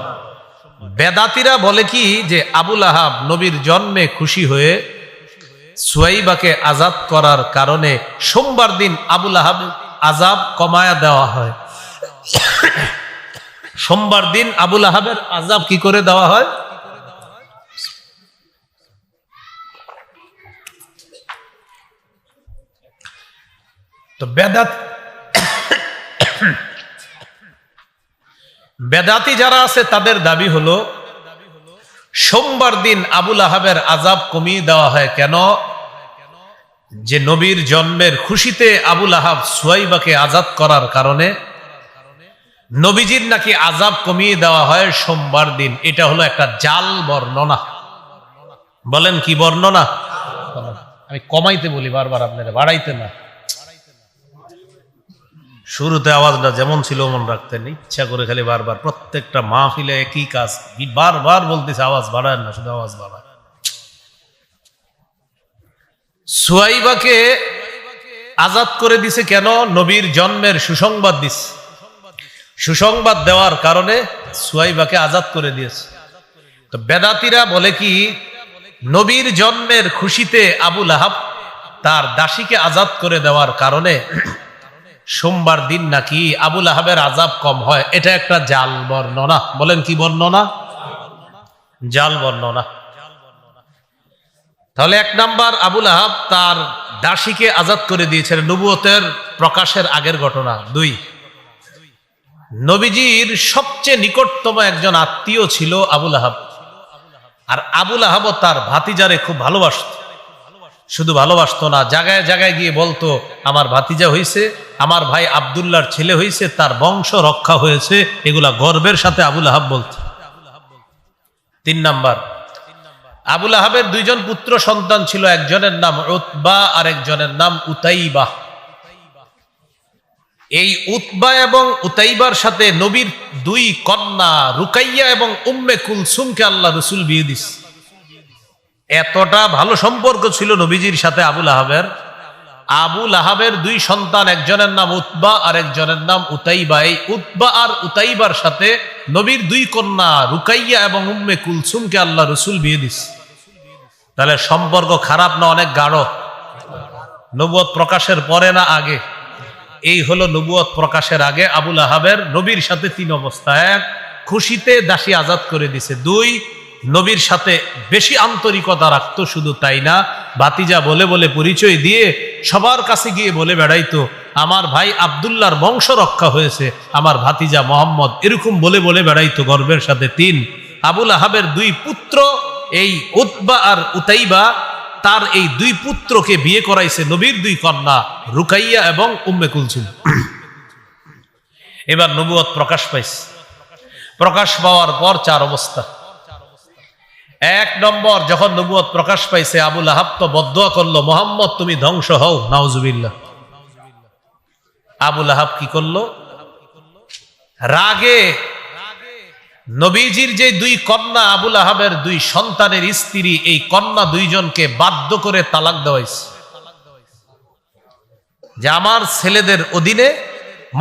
বেদাতীরা বলে কি যে আবু লাহাব নবীর জন্মে খুশি হয়ে সুয়াইবাকে আজাদ করার কারণে সোমবার দিন আবু লাহাব আজাব কমায়া দেওয়া হয়। সোমবার দিন আবু লাহাবের আজাব কি করে দেওয়া হয়? তো বেদাতি যারা আছে তাদের দাবি হলো সোমবার দিন আবু লাহাবের আজাব কমিয়ে দেওয়া হয়। কেন? যে নবীর জন্মের খুশিতে আবু লাহাব সুয়াইবাকে আজাদ করার কারণে নবীজির নাকি আজাব কমিয়ে দেওয়া হয় সোমবার দিন। এটা হলো একটা জাল বর্ণনা। বলেন কি বর্ণনা? আমি কমাইতে বলি বারবার, আপনারা বাড়াইতে না। শুরুতে আওয়াজটা যেমন ছিল মন রাখতেন, ইচ্ছা করে খালি বারবার প্রত্যেকটা মাহফিলে একই কাজ বারবার বলতেছে, আওয়াজ বাড়ায় না, শুধু আওয়াজ বাড়ায়। সুয়াইবাকে আজাদ করে দিছে কেন? নবীর জন্মের সুসংবাদ দিছে। সুসংবাদ দেওয়ার কারণে সুয়াইবাকে আজাদ করে দিয়েছে। তো বেদাতীরা বলে কি, নবীর জন্মের খুশিতে আবু লাহাব তার দাসীকে আজাদ করে দেওয়ার কারণে সোমবার দিন নাকি আবু লাহাবের আজাব কম হয়। এটা একটা জাল বর্ণনা। বলেন কি বর্ণনা? জাল বর্ণনা। তাহলে 1 নাম্বার, আবু লাহাব তার দাসীকে আজাদ করে দিয়েছেন, নবুয়তের প্রকাশের আগের ঘটনা। 2, নবীজির সবচেয়ে নিকটতম একজন আত্মীয় ছিল আবু লাহাব, আর আবু লাহাবও তার ভাতিজারে খুব ভালোবাসত। শুধু ভালোবাসতো না, জায়গায় জায়গায় গিয়ে বলতো আমার ভাতিজা হইছে, আমার ভাই আব্দুল্লাহর ছেলে হইছে, তার বংশ রক্ষা হয়েছে, এগুলা গর্বের সাথে আবু লাহাব বলতো। 3 নাম্বার, আবুল আহাবের দুইজন পুত্র সন্তান ছিল, একজনের নাম উতবা আর একজনের নাম উতাইবা। এই উতবা এবং উতাইবার সাথে নবীর দুই কন্যা রুকাইয়া এবং উম্মে কুলসুমকে আল্লাহ রসুল বিয়ে দিস। এতটা ভালো সম্পর্ক ছিল নবীজির সাথে আবুল আহাবের। আবুল আহাবের দুই সন্তান, একজনের নাম উতবা আর একজনের নাম উতাইবা। এই উতবা আর উতাইবার সাথে নবীর দুই কন্যা রুকাইয়া এবং উম্মে কুলসুমকে আল্লাহ রসুল বিয়ে দিস। তাহলে সম্পর্ক খারাপ না অনেক গাঢ়? নবুয়ত প্রকাশের পরে না আগে? এই হলো নবুয়ত প্রকাশের আগে আবুল আহাবের নবীর সাথে তিন অবস্থা: এক, খুশিতে দাসী আজাদ করে দিছে; দুই, নবীর সাথে বেশি আন্তরিকতা রাখতো, শুধু তাই না, ভাতিজা বলে বলে পরিচয় দিয়ে সবার কাছে গিয়ে বলে বেড়াইতো আমার ভাই আব্দুল্লাহর বংশ রক্ষা হয়েছে, আমার ভাতিজা মোহাম্মদ, এরকম বলে বলে বেড়াইতো গর্বের সাথে। তিন, আবুল আহাবের দুই পুত্র এই উতবা আর উতাইবা, তার এই দুই পুত্রকে বিয়ে করাইছে নবীর দুই কন্যা রুকাইয়া এবং উম্মে কুলসুম। এবার নবুয়ত প্রকাশ পাইছে। প্রকাশ পাওয়ার পর চার অবস্থা। এক নম্বর, যখন নবুয়ত প্রকাশ পাইছে আবুল আহাব তো বদদুয়া করলো, মোহাম্মদ তুমি ধ্বংস হও, নাউজুবিল্লাহ। আবুল আহাব কি করলো? রাগে নবীজির যে দুই কন্যা, আবুল আহাবের দুই সন্তানের স্ত্রী, এই কন্যা দুইজনকে বাধ্য করে তালাক দেওয়াইছে যে আমার ছেলেদের অধীনে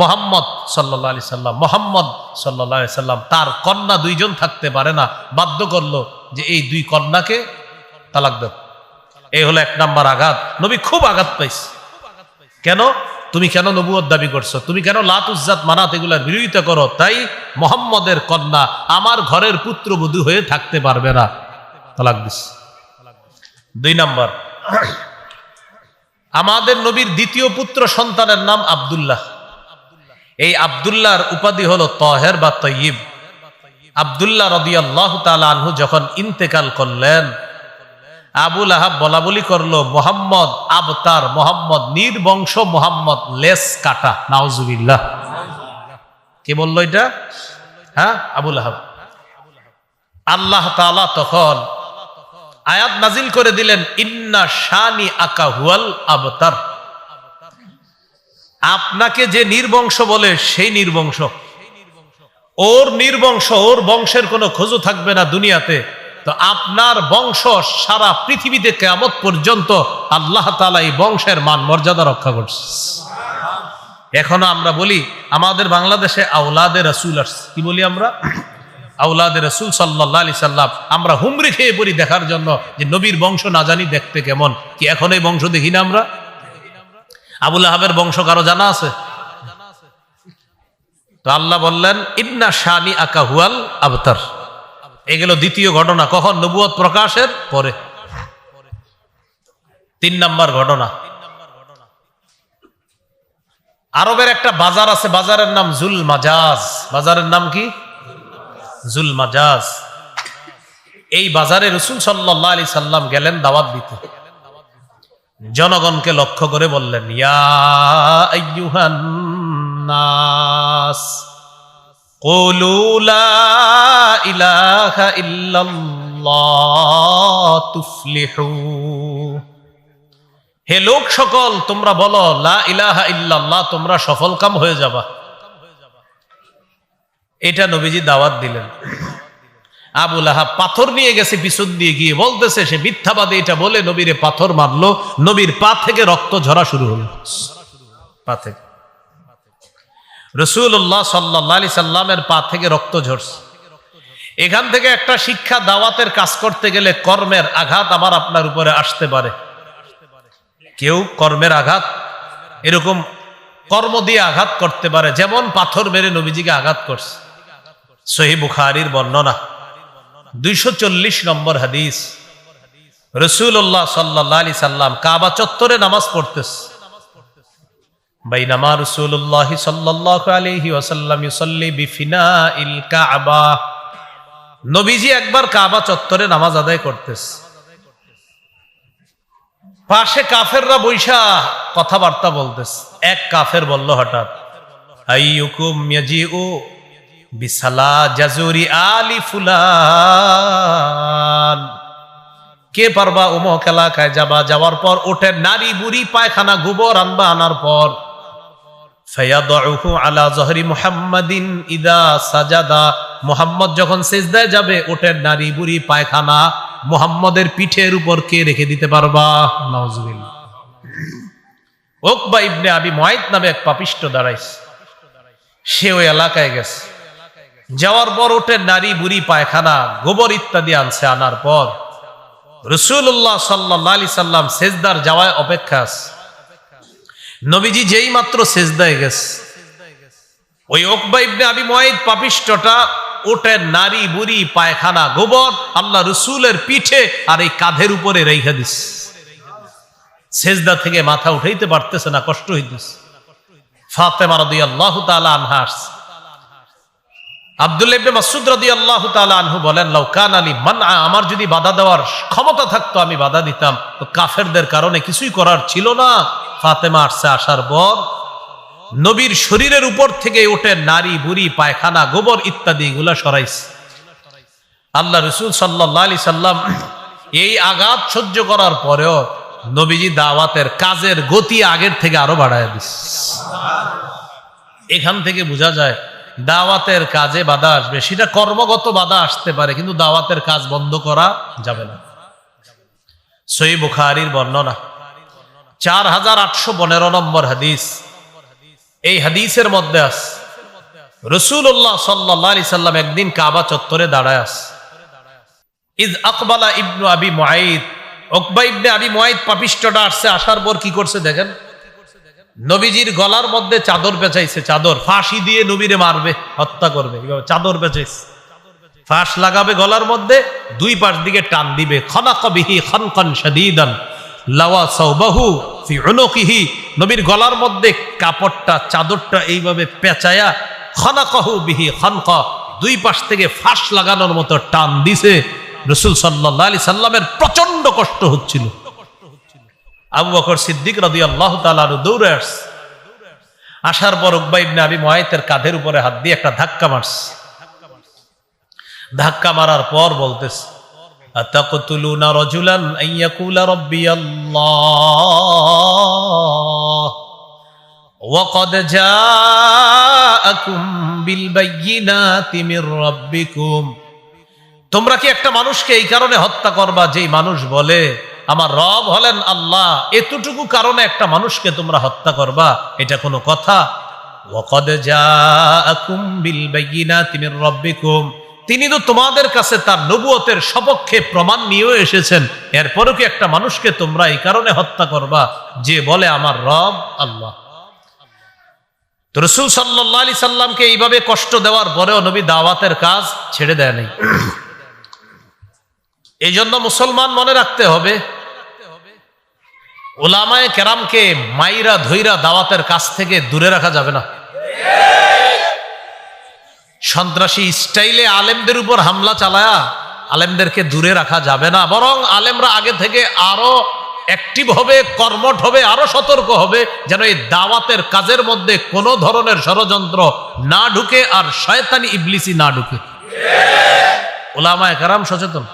মোহাম্মদ সাল্লাল্লাহু আলাইহি সাল্লাম, মোহাম্মদ সাল্লাল্লাহু আলাইহি সাল্লাম, তার কন্যা দুইজন থাকতে পারে না। বাধ্য করলো যে এই দুই কন্যাকে তালাক দাও। এই হলো এক নাম্বার আঘাত। নবী খুব আঘাত পাইছে। কেন? তুমি কেন নবুয়ত দাবি করছো? তুমি কেন লাত উজ্জাত মানাত এগুলার বিরোধিতা করো? তাই মোহাম্মদের কন্যা আমার ঘরের পুত্রবধূ হয়ে থাকতে পারবে না, তালাক দিস। দুই নাম্বার, আমাদের নবীর দ্বিতীয় পুত্র সন্তানের নাম আব্দুল্লাহ। এই আব্দুল্লাহর উপাধি হলো তাহের বা তয়্যিব। আব্দুল্লাহ রাদিয়াল্লাহু তাআলা আনহু যখন ইন্তেকাল করলেন, আবুল আহাব বলা বলি করলো মোহাম্মদ আবতার, মোহাম্মদ নির্বংশ, মোহাম্মদ লেস কাটা, নাউজুবিল্লাহ। কে বললো এটা? হ্যাঁ, আবুল আহাব। আল্লাহ তাআলা তখন আয়াত নাজিল করে দিলেন, ইন্না শানি আকা হুয়াল আবতার। আপনাকে যে নির্বংশ বলে সেই নির্বংশ, ওর নির্বংশ, ওর বংশের কোনো খোঁজও থাকবে না দুনিয়াতে। তো আপনার বংশ সারা পৃথিবীতে কিয়ামত পর্যন্ত আল্লাহ তাআলা এই বংশের মান মর্যাদা রক্ষা করছে। এখনো আমরা বলি আমাদের বাংলাদেশে আওলাদে রাসূল আসছে। কি বলি আমরা? আওলাদে রাসূল সাল্লাল্লাহু আলাইহি সাল্লাম। আমরা হুমড়ি খেয়ে পড়ি দেখার জন্য যে নবীর বংশ না জানি দেখতে কেমন। কি এখন এই বংশ দেখি না আমরা? আবুল আহাবের বংশ কারো জানা আছে? তো আল্লাহ বললেন ইন্না শানি আকা হুয়াল আবতার। এগুলো দ্বিতীয় ঘটনা। কখন? নবুয়ত প্রকাশের পরে। তিন নাম্বার ঘটনা, আরবের একটা বাজার আছে, বাজারের নাম জুল মাজাজ। বাজারের নাম কি? জুল মাজাজ। এই বাজারে রাসূল সাল্লাল্লাহু আলাইহি সাল্লাম গেলেন দাওয়াত দিতে। জনগণকে লক্ষ্য করে বললেন, ইয়া আইয়ুহান নাস কুলু লা ইলাহা ইল্লাল্লাহ তুফলিহু। হে লোক সকল, তোমরা বলো লা ইলাহা ইল্লাল্লাহ, তোমরা সফলকাম হয়ে যাবা। এটা নবীজি দাওয়াত দিলেন। আবুল আহাব পাথর নিয়ে গেছে, পিছন দিয়ে গিয়ে বলতেছে সে মিথ্যাবাদী। এটা বলে নবীরে পাথর মারলো। নবীর পা থেকে রক্ত ঝরা শুরু হলো। পা থেকে রাসূলুল্লাহ সাল্লাল্লাহু আলাইহি সাল্লামের পা থেকে রক্ত ঝরছে। এখান থেকে একটা শিক্ষা, দাওয়াতের কাজ করতে গেলে কর্মের আঘাত আমার আপনার উপরে আসতে পারে। কেউ কর্মের আঘাত এরকম কর্ম দিয়ে আঘাত করতে পারে, যেমন পাথর মেরে নবীজিকে আঘাত করছে। সহিহ বুখারীর বর্ণনা 240 নম্বর হাদিস। রাসূলুল্লাহ সাল্লাল্লাহু আলাইহি সাল্লাম কাবা চত্বরে নামাজ পড়তেছে। বাইনামা রাসূলুল্লাহ সাল্লাল্লাহু আলাইহি ওয়াসাল্লাম ইউসাল্লি বিফিনাইল কাবা। নবীজি একবার কাবা চত্বরে নামাজ আদায় করতেছে। পাশে কাফেররা বৈশা কথাবার্তা বলতেছে। এক কাফের বলল হঠাৎ, আইয়ুকুম ইয়াজিউ বিসালা জাজুরি আলি ফুলান। কে পারবা অমুক এলাকায় যাবা, যাওয়ার পর ওঠের নারী বুড়ি পায়খানা গোবর আনবা, আনার পর ফায়াদউহু আলা যহরি মুহাম্মাদিন ইদা সাজাদা, মুহাম্মদ যখন সিজদায় যাবে ওঠের নারী বুড়ি পায়খানা মুহাম্মদের পিঠের উপর কে রেখে দিতে পারবা? নাউজুবিল্লাহ। উকবা ইবনে আবি মুআইত নামে এক পাপিষ্ঠ দাঁড়াইছে, সে ওই এলাকায় গেছে, যাওয়ার পর ওঠের নারী বুড়ি পায়খানা গোবর ইত্যাদি আনছে, আনার পর রাসূলুল্লাহ সাল্লাল্লাহু আলাইহি সাল্লাম সিজদার যাওয়ায় অপেক্ষা আছে। নবীজি যেই মাত্র সিজদায় গেছে, ওই উকবা ইবনে আবি মুআইত পাপিষ্ঠটা ওঠের নারী বুড়ি পায়খানা গোবর আল্লাহ রাসূলের পিঠে আর এই কাঁধের উপরে রেখে দিছে। সিজদা থেকে মাথা উঠাইতে পারতেছে না, কষ্ট হইতেছে। ফাতেমা রাদিয়াল্লাহু তাআলা আনহা আসছে। আব্দুল্লাহ ইবনে মাসউদ রাদিয়াল্লাহু তাআলা আনহু বলেন, লাউ কানা লি মানআ, আমার যদি বাধা দেওয়ার ক্ষমতা থাকতো আমি বাধা দিতাম, তো কাফেরদের কারণে কিছুই করার ছিল না। ফাতেমা আসছে, আসার পর নবীর শরীরের উপর থেকে ওঠে নারী বুড়ি পায়খানা গোবর ইত্যাদি এগুলা সরাইছে। আল্লাহ রাসূল সাল্লাল্লাহু আলাইহি সাল্লাম এই আঘাত সহ্য করার পরেও নবীজি দাওয়াতের কাজের গতি আগের থেকে আরো বাড়ায় দিচ্ছে। এখান থেকে বোঝা যায় দাওয়াতের কাজে বাধা আসবে, সেটা কর্মগত বাধা আসতে পারে, কিন্তু দাওয়াতের কাজ বন্ধ করা যাবে না। সহিহ বুখারীর বর্ণনা 4815 নম্বর হাদিস। এই হাদিসের মধ্যে আছে রাসূলুল্লাহ সাল্লাল্লাহু আলাইহি সাল্লাম একদিন কাবা চত্বরে দাঁড়ায় আছে। ইজ আকবালা ইবনু আবি মুআইত, উকবা ইবনে আবি মুআইত পাপিষ্ঠটা আসছে, আসার পর কি করছে দেখেন, নবীজির গলার মধ্যে চাদর পেঁচাইছে, চাদর ফাঁসি দিয়ে নবীরে মারবে, হত্যা করবে, এইভাবে চাদর পেঁচাইছে, ফাঁস লাগাবে গলার মধ্যে, দুই পাশ দিকে টান দিবে। খানাকা বিহি খানকান শাদীদান লাওয়া সাওবাহু ফি উনুকিহি, নবীর গলার মধ্যে কাপড়টা চাদরটা এইভাবে পেঁচায়া খানাকাহু বিহি খানকা, দুই পাশ থেকে ফাঁস লাগানোর মতো টান দিছে। রাসূল সাল্লাল্লাহু আলাইহি সাল্লামের প্রচন্ড কষ্ট হচ্ছিল। আবু বকর সিদ্দিক রাদিয়াল্লাহু তাআলা দৌড়ে আসছে, আসার পর উকবা ইবনে আবি মুআইতের কাঁধের উপরে হাত দিয়ে একটা ধাক্কা মারছে। ধাক্কা মারার পর বলতেছে, আতাকতুলুনা রাজুলান আইয়াকুলা রাব্বিয়াল্লাহ ওয়া ক্বাদ জাআকুম বিল বায়িনাতি মির রাব্বিকুম, তোমরা কি একটা মানুষকে এই কারণে হত্যা করবা যেই মানুষ বলে আমার রব হলেন আল্লাহ, এতটুকু কারণে একটা মানুষকে তোমরা হত্যা করবা? এটা কোনো কথা? ওয়া ক্বাদ জাআকুম বিল বায়িনাতি মির রাব্বিকুম, তিনি তো তোমাদের কাছে তার নবুয়তের সপক্ষে প্রমাণ নিয়ে এসেছেন, এরপরও কি একটা মানুষকে তোমরা এই কারণে হত্যা করবা যে বলে আমার রব আল্লাহ? তো রাসূল সাল্লাল্লাহু আলাইহি সাল্লামকে এইভাবে কষ্ট দেওয়ার পরেও নবী দাওয়াতের কাজ ছেড়ে দেয় নাই। এই জন্য মুসলমান মনে রাখতে হবে, উলামায়ে কেরামকে মাইরা ধইরা দাওয়াতের কাজ থেকে দূরে রাখা যাবে না। সন্ত্রাসী স্টাইলে আলেমদের উপর হামলা চালায়া আলেমদেরকে দূরে রাখা যাবে না, বরং আলেমরা আগে থেকে আরো অ্যাক্টিভ হবে, কর্মঠ হবে, আরো সতর্ক হবে, যেন এই দাওয়াতের কাজের মধ্যে কোনো ধরনের ষড়যন্ত্র না ঢুকে আর শয়তানি ইবলিসি না ঢুকে। উলামায়ে কেরাম সচেতন।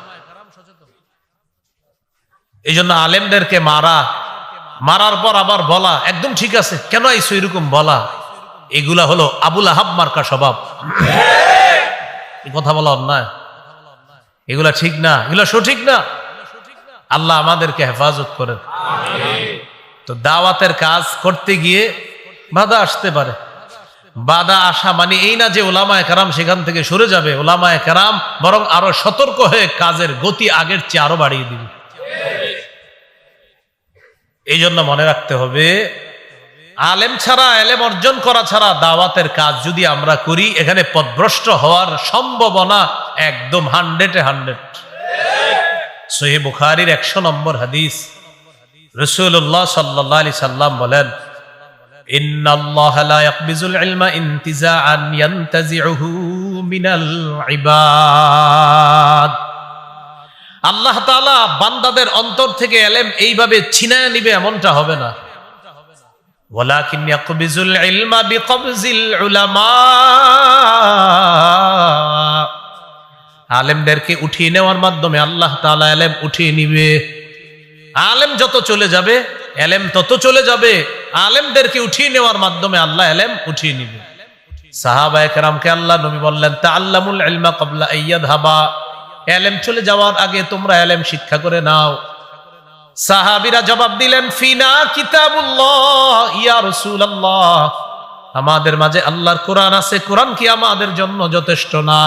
এই জন্য আলেমদেরকে মারার পর আবার বলা একদম ঠিক আছে, কেন আইসো এরকম বলা, এগুলা হলো আবুল আহাব মার্কা স্বভাব। কথা বলা অন্যায়, এগুলা ঠিক না, এগুলা সঠিক না। আল্লাহ আমাদেরকে হেফাজত করেন। তো দাওয়াতের কাজ করতে গিয়ে বাধা আসতে পারে। বাধা আসা মানে এই না যে উলামায়ে কেরাম সেখান থেকে সরে যাবে, উলামায়ে কেরাম বরং আরো সতর্ক হয়ে কাজের গতি আগের চেয়ে আরো বাড়িয়ে দিবে। এই জন্য মনে রাখতে হবে, আলেম ছাড়া, এলেম অর্জন করা ছাড়া দাওয়াতের কাজ যদি আমরা করি, এখানে পথভ্রষ্ট হওয়ার সম্ভাবনা একদম 100-100। সহিহ বুখারীর 100 নম্বর হাদিস, রাসূলুল্লাহ সাল্লাল্লাহু আলাইহি সাল্লাম বলেন, ইন্নাল্লাহা লা ইয়াকবিজুল ইলমা ইনতিজাআন ইয়ানতাজিউহু মিনাল ইবাদ, আল্লাহ তাআলা বান্দাদের অন্তর থেকে ইলম এইভাবে ছিনায় নিবে এমনটা হবে না। ওয়ালাকিন ইয়াকবিজুল ইলমা বিকবজিল উলামা, আলেমদেরকে উঠিয়ে নেওয়ার মাধ্যমে আল্লাহ তাআলা এলেম উঠিয়ে নিবে। আলেম যত চলে যাবে এলেম তত চলে যাবে। আলেমদেরকে উঠিয়ে নেওয়ার মাধ্যমে আল্লাহ এলেম উঠিয়ে নিবে। সাহাবায়ে কেরামকে আল্লাহ নবী বললেন, তাআল্লামুল ইলমা ক্বাবলা আইয়াযহাবা, এলেম চলে যাওয়ার আগে তোমরা এলেম শিক্ষা করে নাও। সাহাবীরা জবাব দিলেন, ফিনা কিতাবুল্লাহ ইয়া রাসূলুল্লাহ, আমাদের মাঝে আল্লাহর কোরআন আছে, কোরআন কি আমাদের জন্য যথেষ্ট না?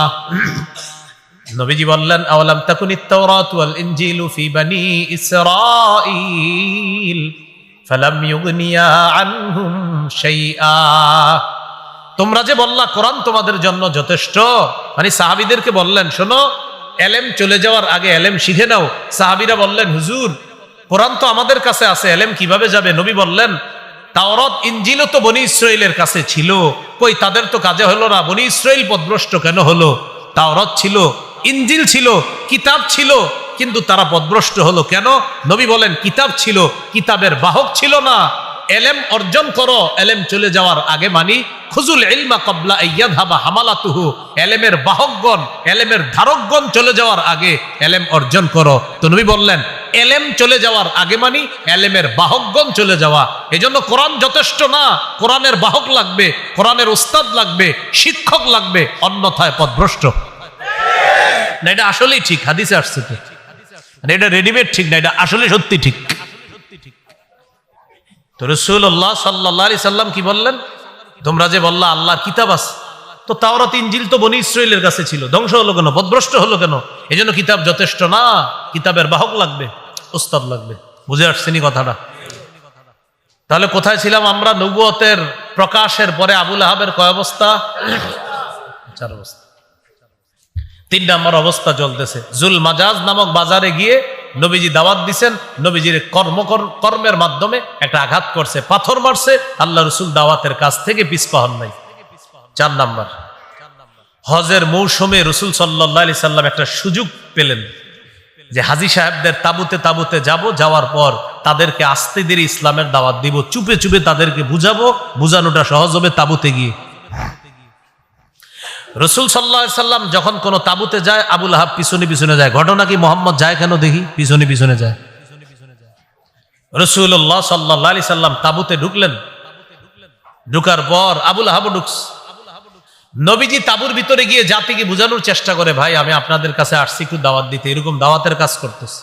নবীজি বললেন, আওয়ালাম তাকুনিত তাওরাত ওয়াল ইনজিলু ফি বানি ইসরাঈল ফালাম ইউগনিয়া আনহুম শাইআ। তোমরা যে বললা কোরআন তোমাদের জন্য যথেষ্ট, মানে সাহাবীদেরকে বললেন, শোনো এলেম চলে যাওয়ার আগে এলেম শিখে নাও। সাহাবীরা বললেন, হুজুর কোরআন তো আমাদের কাছে আছে, এলেম কিভাবে যাবে? নবী বললেন, তাওরাত ইনজিলও তো বনি ইসরাইলের কাছে ছিল, কই তাদের তো কাজে হলো না, বনি ইসরাইল পথভ্রষ্ট কেন হলো? তাওরাত ছিল, ইনজিল ছিল, কিতাব ছিল, কিন্তু তারা পথভ্রষ্ট হলো কেন? নবী বলেন, কিতাব ছিল, কিতাবের বাহক ছিল না। এলেম অর্জন করো, এলেম চলে যাওয়ার আগে, মানি খুজুল ইলমা ক্বাবলা আইয়াযহাবা হামালাতুহু, এলেমের বাহকগণ, এলেমের ধারকগণ চলে যাওয়ার আগে এলেম অর্জন করো। তো নবী বললেন, এলেম চলে যাওয়ার আগে মানি এলেমের বাহকগণ চলে যাওয়া। এজন্য কোরআন যথেষ্ট না, কোরআনের বাহক লাগবে, কোরআনের উস্তাদ লাগবে, শিক্ষক লাগবে, অন্যথায় পথভ্রষ্ট। না, এটা আসলেই ঠিক, হাদিসে আসছে তো, এটা রেডিমেড ঠিক না, এটা আসলে সত্যি ঠিক। তো রাসূলুল্লাহ সাল্লাল্লাহু আলাইহি সাল্লাম কি বললেন? তোমরা যে বললা আল্লাহর কিতাব আছে, তো তাওরাত ইনজিল তো বনি ইসরাইলের কাছে ছিল, ধ্বংস হলো কেন, পথভ্রষ্ট হলো কেন? এজন্য কিতাব যথেষ্ট না, কিতাবের বাহক লাগবে, উস্তাদ লাগবে। বুঝে আসছেনি কথাটা? তাহলে কোথায় ছিলাম আমরা? নবুয়তের প্রকাশের পরে আবু লাহাবের কয় অবস্থা? 4 অবস্থা। 3 নম্বর অবস্থা চলতেছে। জুল মাজাজ নামক বাজারে গিয়ে নবীজি দাওয়াত দিছেন, নবীজির কর্মের মাধ্যমে একটা আঘাত করছে, পাথর মারছে, আল্লাহ রাসূল দাওয়াতের কাছ থেকে পিছপা হন নাই। 4 নাম্বার, হজের মৌসুমে রাসূল সাল্লাল্লাহু আলাইহি সাল্লাম একটা সুযোগ পেলেন যে হাজী সাহেবদের তাবুতে তাবুতে যাব, যাওয়ার পর তাদেরকে আস্তে ধীরে ইসলামের দাওয়াত দিব, চুপে চুপে তাদেরকে বুঝাবো, বুঝানোটা সহজ হবে তাবুতে গিয়ে। রাসূল সাল্লাল্লাহু আলাইহি সাল্লাম যখন কোন তাবুতে যায়, আবু লাহাব পিছনে পিছনে যায়। ঘটনা কি? মোহাম্মদ যায় কেন দেখি, পিছনে পিছনে যায়। রাসূলুল্লাহ সাল্লাল্লাহু আলাইহি সাল্লাম তাবুতে ঢুকলেন, ঢুকার পর আবু লাহাব ঢুকছে। নবীজি তাবুর ভিতরে গিয়ে জাতিকে বোঝানোর চেষ্টা করে, ভাই আমি আপনাদের কাছে আসছি একটু দাওয়াত দিতে, এরকম দাওয়াতের কাজ করতেছে।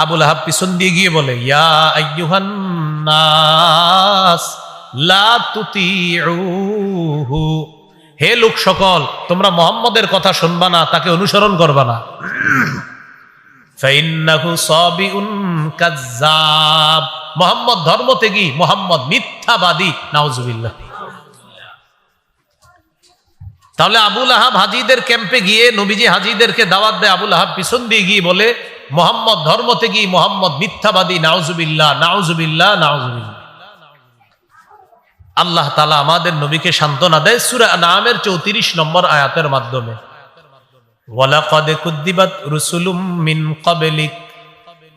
আবু লাহাব পিছন দিয়ে গিয়ে বলে, ইয়া আইয়ুহান নাস লা তুতিউহু, হে লোক সকল, তোমরা মুহাম্মদের কথা শুনবা না, তাকে অনুসরণ করবা না। ফাইন্নাহু সাবিউন কাজ্জাব, মুহাম্মদ ধর্মত্যাগী, মুহাম্মদ মিথ্যাবাদী, নাউজুবিল্লাহ। তাহলে আবু লাহাব হাজীদের ক্যাম্পে গিয়ে নবীজি হাজীদেরকে দাওয়াত দেয়, আবু লাহাব পিছন দিয়ে গিয়ে বলে, মুহাম্মদ ধর্মত্যাগী, মুহাম্মদ মিথ্যাবাদী, নাউজুবিল্লাহ, নাউজুবিল্লাহ, নাউজুবিল্লাহ। আল্লাহ তাআলা আমাদের নবীকে সান্ত্বনা দেয় সূরা আনআমের 34 নম্বর আয়াতের মাধ্যমে, ওয়ালাকাদ কুযযিবাত রুসুলুম মিন ক্বাবলিক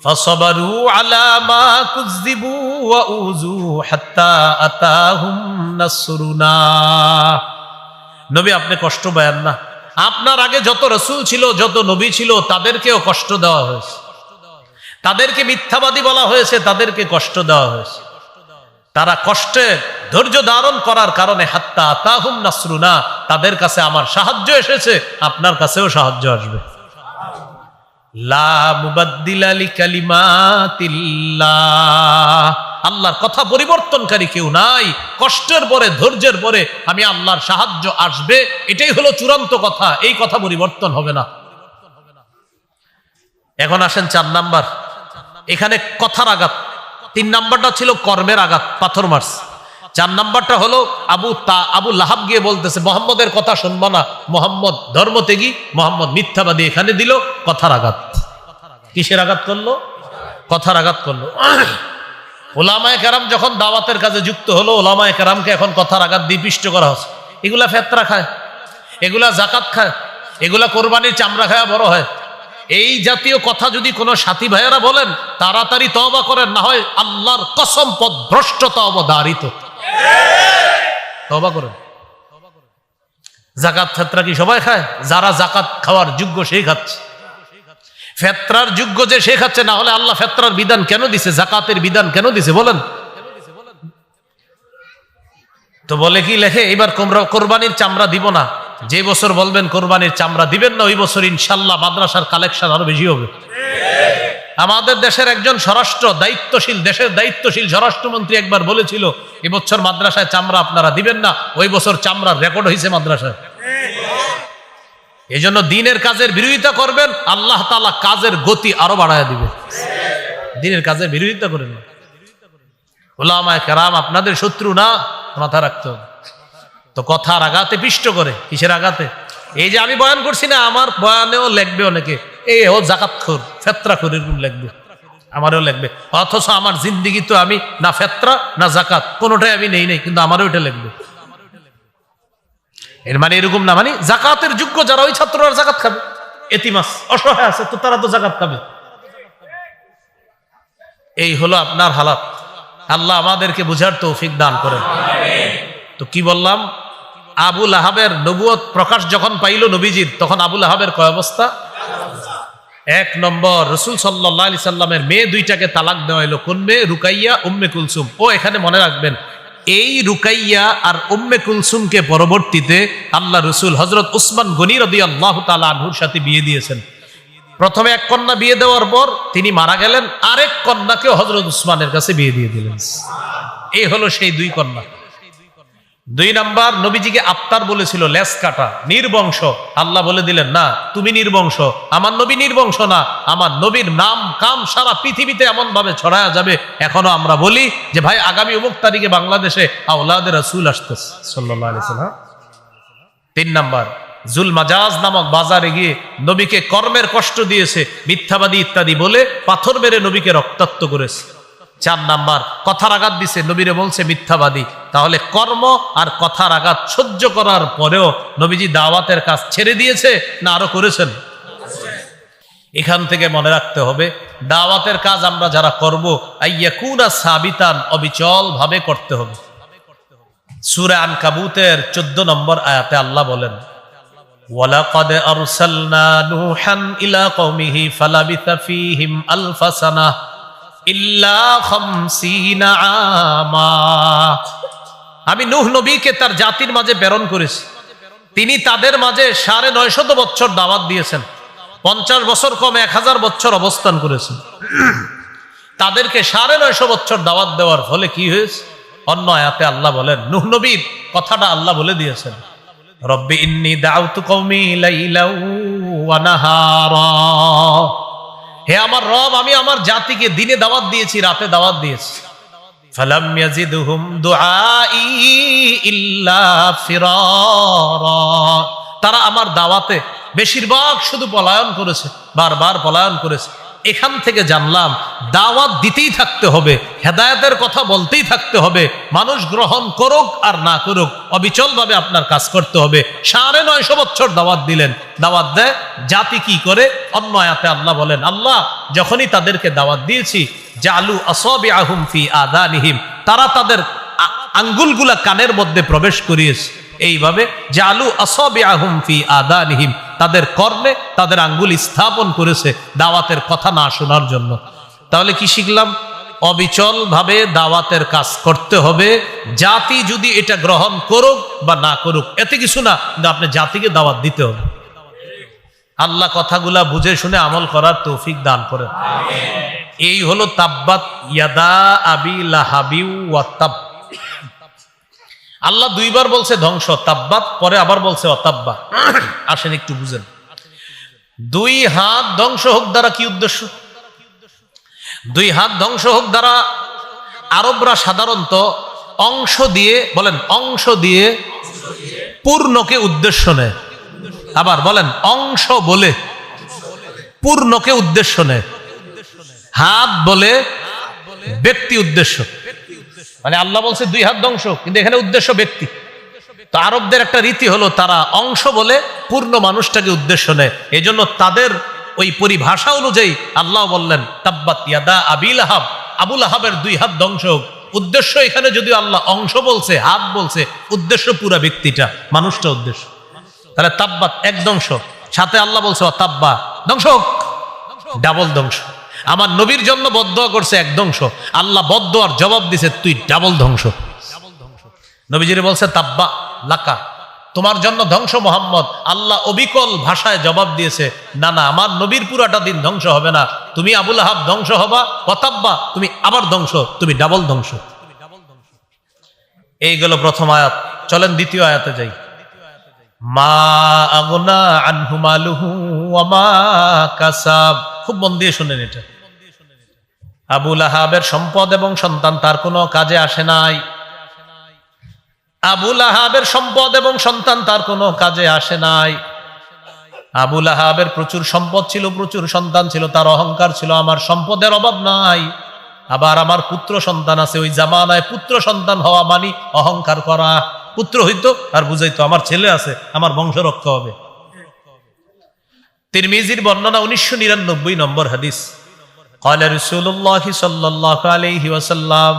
ফাসাবারু আলা মা কুযযিবু ওয়া উযু হাত্তা আতাহুম নাসরুনা। নবী আপনি কষ্ট পায়েন না, আপনার আগে যত রাসূল ছিল, যত নবী ছিল, তাদেরকেও কষ্ট দেওয়া হয়েছে, তাদেরকে মিথ্যাবাদী বলা হয়েছে, তাদেরকে কষ্ট দেওয়া হয়েছে। তারা কষ্টে ধৈর্য ধারণ করার কারণে হাত্তা আতাহুম নাসরুনা, তাদের কাছে আমার সাহায্য এসেছে, আপনার কাছেও সাহায্য আসবে। লা মুবাদ্দিলা লিকালিমাতিল্লাহ, আল্লাহর কথা পরিবর্তনকারী কেউ নাই। কষ্টের পরে, ধৈর্যের পরে আমি আল্লাহর সাহায্য আসবে, এটাই হলো চূড়ান্ত কথা, এই কথা পরিবর্তন হবে না। এখন আসেন 4 নাম্বার, এখানে কথার আঘাত। 3 নাম্বারটা ছিল কর্মের আঘাত, পাথর মারছে। 4 নাম্বারটা হলো আবু লাহাব গিয়ে বলতেছে, মুহাম্মদের কথা শুনবা না, মুহাম্মদ ধর্মত্যাগী, মুহাম্মদ মিথ্যাবাদী। এখানে দিল কথার আঘাত। কিসের আঘাত করলো? কথার আঘাত করলো। উলামায়ে কেরাম যখন দাওয়াতের কাজে যুক্ত হলো, উলামায়ে কেরামকে এখন কথার আঘাত দিয়ে পিষ্ট করা হচ্ছে। এগুলা ফেতরা খায়, এগুলা জাকাত খায়, এগুলা কোরবানির চামড়া খায় বড় হয়। এই জাতীয় কথা যদি কোনো সাথী ভাইয়েরা বলেন, তাড়াতাড়ি তওবা করেন, না হয় আল্লাহর কসম পথভ্রষ্টতা অবধারিত। তওবা করেন। জাকাত ফেতরা কি সবাই খায়? যারা জাকাত খাওয়ার যোগ্য সেই খাচ্ছে। ফেতরার যোগ্য যে সে খাচ্ছে, না হলে আল্লাহ ফেতরার বিধান কেন দিছে, জাকাতের বিধান কেন দিছে বলেন? তো বলে কি লেখে, এবার কোরবানির চামড়া দিব না। যে বছর বলবেন কোরবানির চামড়া দিবেন না, ওই বছর ইনশাল্লাহ মাদ্রাসার কালেকশন আরো বেশি হবে। আমাদের দেশের একজন দেশের দায়িত্বশীল স্বরাষ্ট্রমন্ত্রী একবার বলেছিল, এবছর মাদ্রাসায় চামড়া আপনারা দিবেন না, ওই বছর চামড়ার রেকর্ড হয়েছে মাদ্রাসায়। এই জন্য দিনের কাজের বিরোধিতা করবেন, আল্লাহ তাআলা কাজের গতি আরো বাড়ায় দিবে। দিনের কাজের বিরোধিতা করেন না। উলামায়ে কেরাম আপনাদের শত্রু না, মাথা রাখতে হবে। তো কথার আঘাতে পিষ্ট করে, কিসের আঘাতে? এই যে আমি বয়ান করছি না, আমার বয়ানেও লিখবে অনেকে, এই ও জাকাতখোর, ফেতরাখোর, এরকম লিখবে, আমারও লিখবে। অথচ আমার জিন্দিগি তো আমি না ফেতরা না জাকাত কোনোটাই আমি নেই, কিন্তু আমারও এটা লিখবে। এর মানে এরকম না, মানে জাকাতের যোগ্য যারা, ওই ছাত্ররা জাকাত খাবে। এতিমাস অসহায় আছে, তো তারা তো জাকাত খাবে। এই হলো আপনার হালাত। আল্লাহ আমাদেরকে বুঝার তৌফিক দান করেন। তো কি বললাম, আবু লাহাবের নবুয়ত প্রকাশ যখন পাইল নবীজির, তখন আবু লাহাবের কয় অবস্থা? 1 নম্বর, রাসূল সাল্লাল্লাহু আলাইহি সাল্লামের মেয়ে দুইটাকে তালাক দেওয়া হলো। কোন মেয়ে? রুকাইয়া, উম্মে কুলসুম। ও এখানে মনে রাখবেন, এই রুকাইয়া আর উম্মে কুলসুমকে পরবর্তীতে আল্লাহ রসুল হযরত উসমান গনি রাদিয়াল্লাহু তাআলা আনহুর সাথে বিয়ে দিয়েছেন। প্রথমে এক কন্যা বিয়ে দেওয়ার পর তিনি মারা গেলেন, আরেক কন্যাকেও হযরত উসমানের কাছে বিয়ে দিয়ে দিলেন। এই হলো সেই 2 কন্যা। 2 নাম্বার, নবীজিকে আফতার বলেছিল, লেস কাটা, নির্বংশ। আল্লাহ বলে দিলেন, না, তুমি নির্বংশ, আমার নবী নির্বংশ না, আমার নবীর নাম কাম সারা পৃথিবীতে এমন ভাবে ছড়ায়া যাবে। এখনো আমরা বলি যে ভাই আগামী অমুক তারিখে বাংলাদেশে আওলাদে রাসূল আসতেছে সাল্লাল্লাহু আলাইহি ওয়াসাল্লাম। 3 নাম্বার, জুল মাজাজ নামক বাজারে গিয়ে নবীকে কর্মের কষ্ট দিয়েছে, মিথ্যাবাদী ইত্যাদি বলে পাথর মেরে নবীকে রক্তাক্ত করেছে। 4 নাম্বার, কথার আঘাত দিছে, নবীরে বলছে মিথ্যাবাদী। তাহলে কর্ম আর কথার আঘাত সহ্য করার পরেও নবীজি দাওয়াতের কাজ ছেড়ে দিয়েছে না আরো করেছেন? এখান থেকে মনে রাখতে হবে, দাওয়াতের কাজ আমরা যারা করব, আইয়াকুনা সাবিতান, অবিচল ভাবে করতে হবে। সূরা আনকাবুতের 14 নম্বর আয়াতে আল্লাহ বলেন, ওয়ালাকাদ আরসালনা নূহান ইলা কওমিহি ফালাবিথা ফীহিম আলফা সানাহ ইল্লা 50 আমা। আমি নূহ নবীকে তার জাতির মাঝে প্রেরণ করেছি, তিনি তাদের মাঝে 950 বছর দাওয়াত দিয়েছেন। 50 বছর কম 1000 বছর অবস্থান করেছেন। তাদেরকে 950 বছর দাওয়াত দেওয়ার ফলে কি হয়েছে? অন্য আয়াতে আল্লাহ বলেন, নূহ নবীর কথাটা আল্লাহ বলে দিয়েছেন, রব্বি ইন্নী দাউতু কওমি লাইলাও ওয়া নাহারা। হে আমার রব, আমি আমার জাতিকে দিনে দাওয়াত দিয়েছি, রাতে দাওয়াত দিয়েছি। ফালাম ইয়াজিদহুম দুআই ইল্লা ফিরারা। তারা আমার দাওয়াতে বেশিরভাগ শুধু পলায়ন করেছে, বারবার পলায়ন করেছে। এখান থেকে জানলাম দাওয়াত দিতেই থাকতে হবে, হেদায়েতের কথা বলতেই থাকতে হবে। মানুষ গ্রহণ করুক আর না করুক, অবিচল ভাবে আপনার কাজ করতে হবে। 950 বছর দাওয়াত দিলেন, দাওয়াত দেয় জাতি কি করে? অন্য আয়াতে আল্লাহ বলেন, আল্লাহ যখনই তাদেরকে দাওয়াত দিয়েছি, জালু আসাবিআহুম ফি আযানিহিম, তারা তাদের আঙ্গুলগুলা কানের মধ্যে প্রবেশ করিয়েছে। এইভাবে জালু আসাবিআহুম ফি আযানিহিম, তাদের কর্ণে তাদের আঙ্গুল স্থাপন করেছে দাওয়াতের কথা না শোনার জন্য। তাহলে কি শিখলাম? অবিচল ভাবে দাওয়াতের কাজ করতে হবে। জাতি যদি এটা গ্রহণ করুক বা না করুক এতে কিছু না, কিন্তু আপনি জাতিকে দাওয়াত দিতে হবে। আল্লাহ কথাগুলা বুঝে শুনে আমল করার তৌফিক দান করেন। এই হলো তাব্বাত ইয়াদা আবি লাহাবি ওয়া তাব। আল্লাহ 2 বার বলছে ধ্বংস, তাব্বাত, পরে আবার বলছে অতাব্বা। আসেন একটু বুঝেন। 2 হাত ধ্বংস হোক দ্বারা কি উদ্দেশ্য? 2 হাত ধ্বংস হোক দ্বারা আরবরা সাধারণত অংশ দিয়ে, বলেন অংশ দিয়ে পূর্ণকে উদ্দেশ্য নেয়। আবার বলেন অংশ বলে পূর্ণকে উদ্দেশ্য নেয়। হাত বলে ব্যক্তি উদ্দেশ্য। মানে আল্লাহ বলছে 2 হাত ধ্বংস, কিন্তু এখানে উদ্দেশ্য ব্যক্তি। তো আরবদের একটা রীতি হলো তারা অংশ বলে পূর্ণ মানুষটাকে উদ্দেশ্য নেয়। এই জন্য তাদের ওই পরিভাষা অনুযায়ী আল্লাহ বললেন তাব্বাত ইয়াদা আবি লাহাব, আবু লাহাবের 2 হাত ধ্বংস হোক। উদ্দেশ্য এখানে যদিও আল্লাহ অংশ বলছে, হাত বলছে, উদ্দেশ্য পুরা ব্যক্তিটা, মানুষটা উদ্দেশ্য। তাহলে তাব্বাত এক ধ্বংস, সাথে আল্লাহ বলছে তাব্বা ধ্বংস, ডাবল ধ্বংস। আমার নবীর জন্য বদদোয়া করছে এক ধ্বংস, আল্লাহ বদদোয়ার জবাব দিছে তুই ডাবল ধ্বংস। নবীজিরে বলছে তাব্বা লাকা, তোমার জন্য ধ্বংস মোহাম্মদ। আল্লাহ অবিকল ভাষায় জবাব দিয়েছে না না, আমার নবীর পুরাটা দিন ধ্বংস হবে না, তুমি আবুল আহাব ধ্বংস হবা, অতাব্বা তুমি আবার ধ্বংস, তুমি ডাবল ধ্বংস। এই গেল প্রথম আয়াত। চলেন দ্বিতীয় আয়াতে যাই। মা আগনা আনহু মালুহু ওয়া মা কাসাব। খুব মন দিয়ে শুনেন এটা। আবুল আহাবের সম্পদ এবং সন্তান তার কোনো কাজে আসে নাই। আবুল আহাবের সম্পদ এবং সন্তান তার কোনো কাজে আসে নাই। আবুল আহাবের প্রচুর সম্পদ ছিল, প্রচুর সন্তান ছিল, তার অহংকার ছিল আমার সম্পদের অভাব নাই, আবার আমার পুত্র সন্তান আছে। ওই জামানায় পুত্র সন্তান হওয়া মানে অহংকার করা। পুত্র হইতো আর বুঝাইতো আমার ছেলে আছে, আমার বংশ রক্ষা হবে। তিরমিজির বর্ণনা 1999 নম্বর হাদিস। قال رسول الله صلى الله عليه وسلم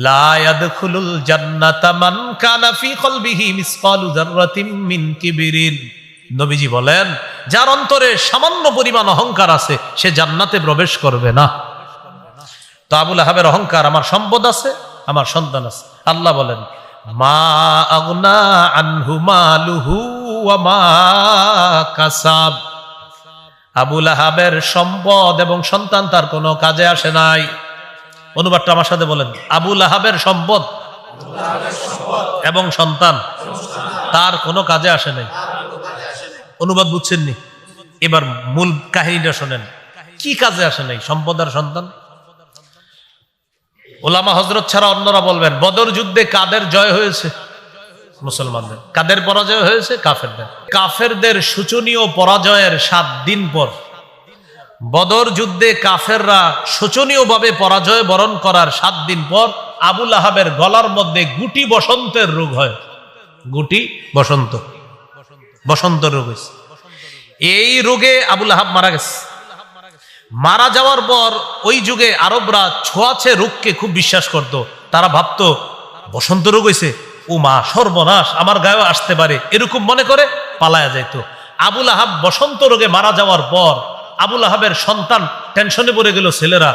لا يدخل الجنة من كان في قلبه مثقال ذرة من كبر। নবীজি বলেন যার অন্তরে সামান্য পরিমাণ অহংকার আছে সে জান্নাতে প্রবেশ করবে না। তো আবুল আহাবের অহংকার, আমার সম্পদ আছে, আমার সন্তান আছে। আল্লাহ বলেন মা আগনা আনহু মালুহু ওয়া মা কাসাব। আবুল আহাবের সম্পদ এবং সন্তান তার কোনো কাজে আসে নাই। অনুবাদটা আমার সাথে বলেন, আবুল আহাবের সম্পদ এবং সন্তান তার কোনো কাজে আসে নাই। অনুবাদ বুঝছেননি? এবার মূল কাহিনীটা শোনেন, কি কাজে আসে নাই সম্পদ আর সন্তান? ওলামা হযরত ছাড়া অন্যরা বলবেন বদর যুদ্ধে কাদের জয় হয়েছে? মুসলমানদের। কাদের পরাজয় হয়েছে? কাফেরদের। কাফেরদের শোচনীয় পরাজয়ের 7 দিন পর, বদর যুদ্ধে কাফেররা শোচনীয়ভাবে পরাজয় বরণ করার 7 দিন পর আবুল আহাবের গলার মধ্যে গুটি বসন্তের রোগ হয়। গুটি বসন্ত, বসন্ত রোগ হয়েছে। এই রোগে আবুল আহাব মারা গেছে। মারা যাওয়ার পর ওই যুগে আরবরা ছোঁয়াচে রোগকে খুব বিশ্বাস করত। তারা ভাবতো বসন্ত রোগ হয়েছে, ও মা সর্বনাশ, আমার গায়েও আসতে পারে, এরকম মনে করে পালায়া যাইতো। আবুল আহাব বসন্ত রোগে মারা যাওয়ার পর আবুল আহাবের সন্তান টেনশনে পড়ে গেল। ছেলেরা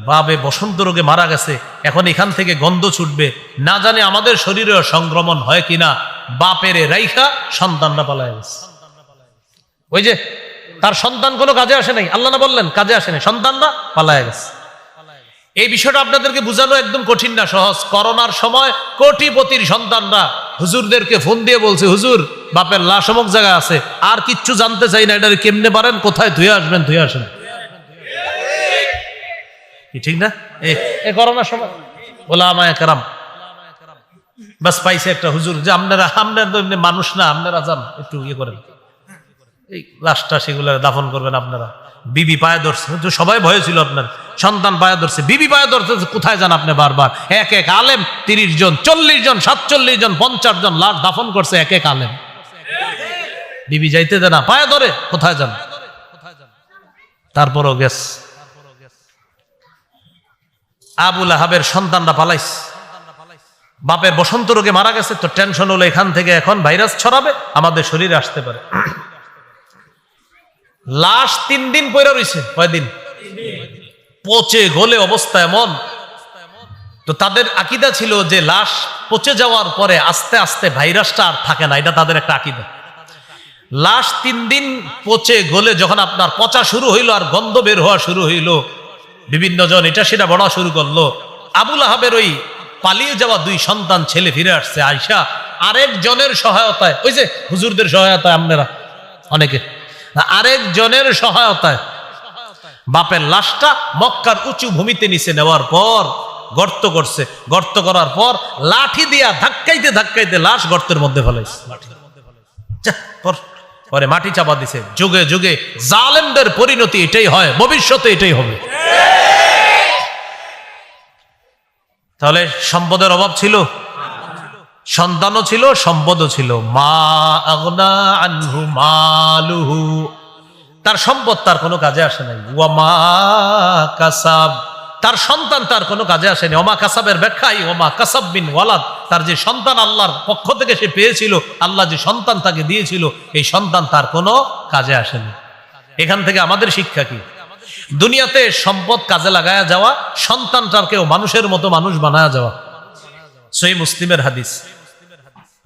বাবে বসন্ত রোগে মারা গেছে, এখন এখান থেকে গন্ধ ছুটবে, না জানে আমাদের শরীরেও সংক্রমণ হয় কিনা। বাপেরে রাইখা সন্তানরা পালায়া গেছে। ওই যে তার সন্তান কোনো কাজে আসে নাই, আল্লাহ না বললেন কাজে আসে নাই, সন্তানরা পালায়া গেছে। এই বিষয়টা আপনাদেরকে বোঝানো একদম কঠিন না, সহজ। করোনার সময় কোটিপতির সন্তানরা হুজুরদেরকে ফোন দিয়ে বলছে হুজুর বাপের লাশ অমুক জায়গায় আছে, আর কিচ্ছু জানতে চাই না, এটা কেমনে পারেন, কোথায় ধুয়ে আসবেন, ধুয়ে আসেন। ঠিক না? এই করোনার সময় ওলামায়ে কেরাম বাস পাইছে একটা হুজুর যে আপনারা তো এমনি মানুষ না, আপনারা যান একটু ইয়ে করেন, এই লাশটা সেগুলো দাফন করবেন আপনারা। বিবি পায়ে ধরছে, সবাই ভয় ছিল, আপনার সন্তান পায়ে ধরছে, বিবি পায়ে ধরছে, কোথায় যান আপনি বারবার? এক এক আলেম 30 জন, 40 জন, 47 জন, 50 জন লাশ দাফন করছে এক এক আলেম। বিবি যাইতে দেয় না, পায়ে ধরে, কোথায় যান? তারপরও গেছ। আবুল আহাবের সন্তানরা পালাইছে। বাপের বসন্ত রোগে মারা গেছে, তো টেনশন হলো এখান থেকে এখন ভাইরাস ছড়াবে, আমাদের শরীরে আসতে পারে। লাশ 3 দিন পয়রা রইছে। কয়দিন? পচে গলে অবস্থা এমন। তো তাদের আকীদা ছিল যে লাশ পচে যাওয়ার পরে আস্তে আস্তে ভাইরাসটা আর থাকে না, এটা তাদের একটা আকীদা। লাশ 3 দিন পচে গলে যখন আপনার পচা শুরু হইলো আর গন্ধ বের হওয়া শুরু হইলো, বিভিন্ন জন এটা সেটা বলা শুরু করলো। আবুল আহাবের ওই পালিয়ে যাওয়া 2 সন্তান ছেলে ফিরে আসছে আয়েশা আরেকজনের সহায়তায়, ওই যে হুজুরদের সহায়তায়, আপনারা অনেকে আরেকজনের সহায়তায় বাপের লাশটা মক্কার উঁচু ভূমিতে নিচে নেওয়ার পর গর্ত করছে। গর্ত করার পর লাঠি দিয়া ধাক্কাইতে ধাক্কাইতে লাশ গর্তের মধ্যে ফেলাইছে। পরে মাটি চাপা দিছে। যুগে যুগে জালেমদের পরিণতি এটাই হয়, ভবিষ্যতে এটাই হবে। তাহলে সম্পদের অভাব ছিল, সন্তানও ছিল, সম্পদও ছিল। মা আগনা আনহু মালুহু, তার সম্পদ তার কোনো কাজে আসে নাই। ওয়া মা কাসাব, তার সন্তান তার কোনো কাজে আসেনি। ওমা কাসাবের ব্যাখ্যাই ওমা কাসাব বিন ওয়ালাদ, তার যে সন্তান আল্লাহর পক্ষ থেকে সে পেয়েছিল, আল্লাহ যে সন্তান তাকে দিয়েছিল, এই সন্তান তার কোনো কাজে আসেনি। এখান থেকে আমাদের শিক্ষা কি? দুনিয়াতে সম্পদ কাজে লাগায়া যাওয়া, সন্তানটাকেও মানুষের মতো মানুষ বানায়া যাওয়া। সহিহ মুসলিমের হাদিস,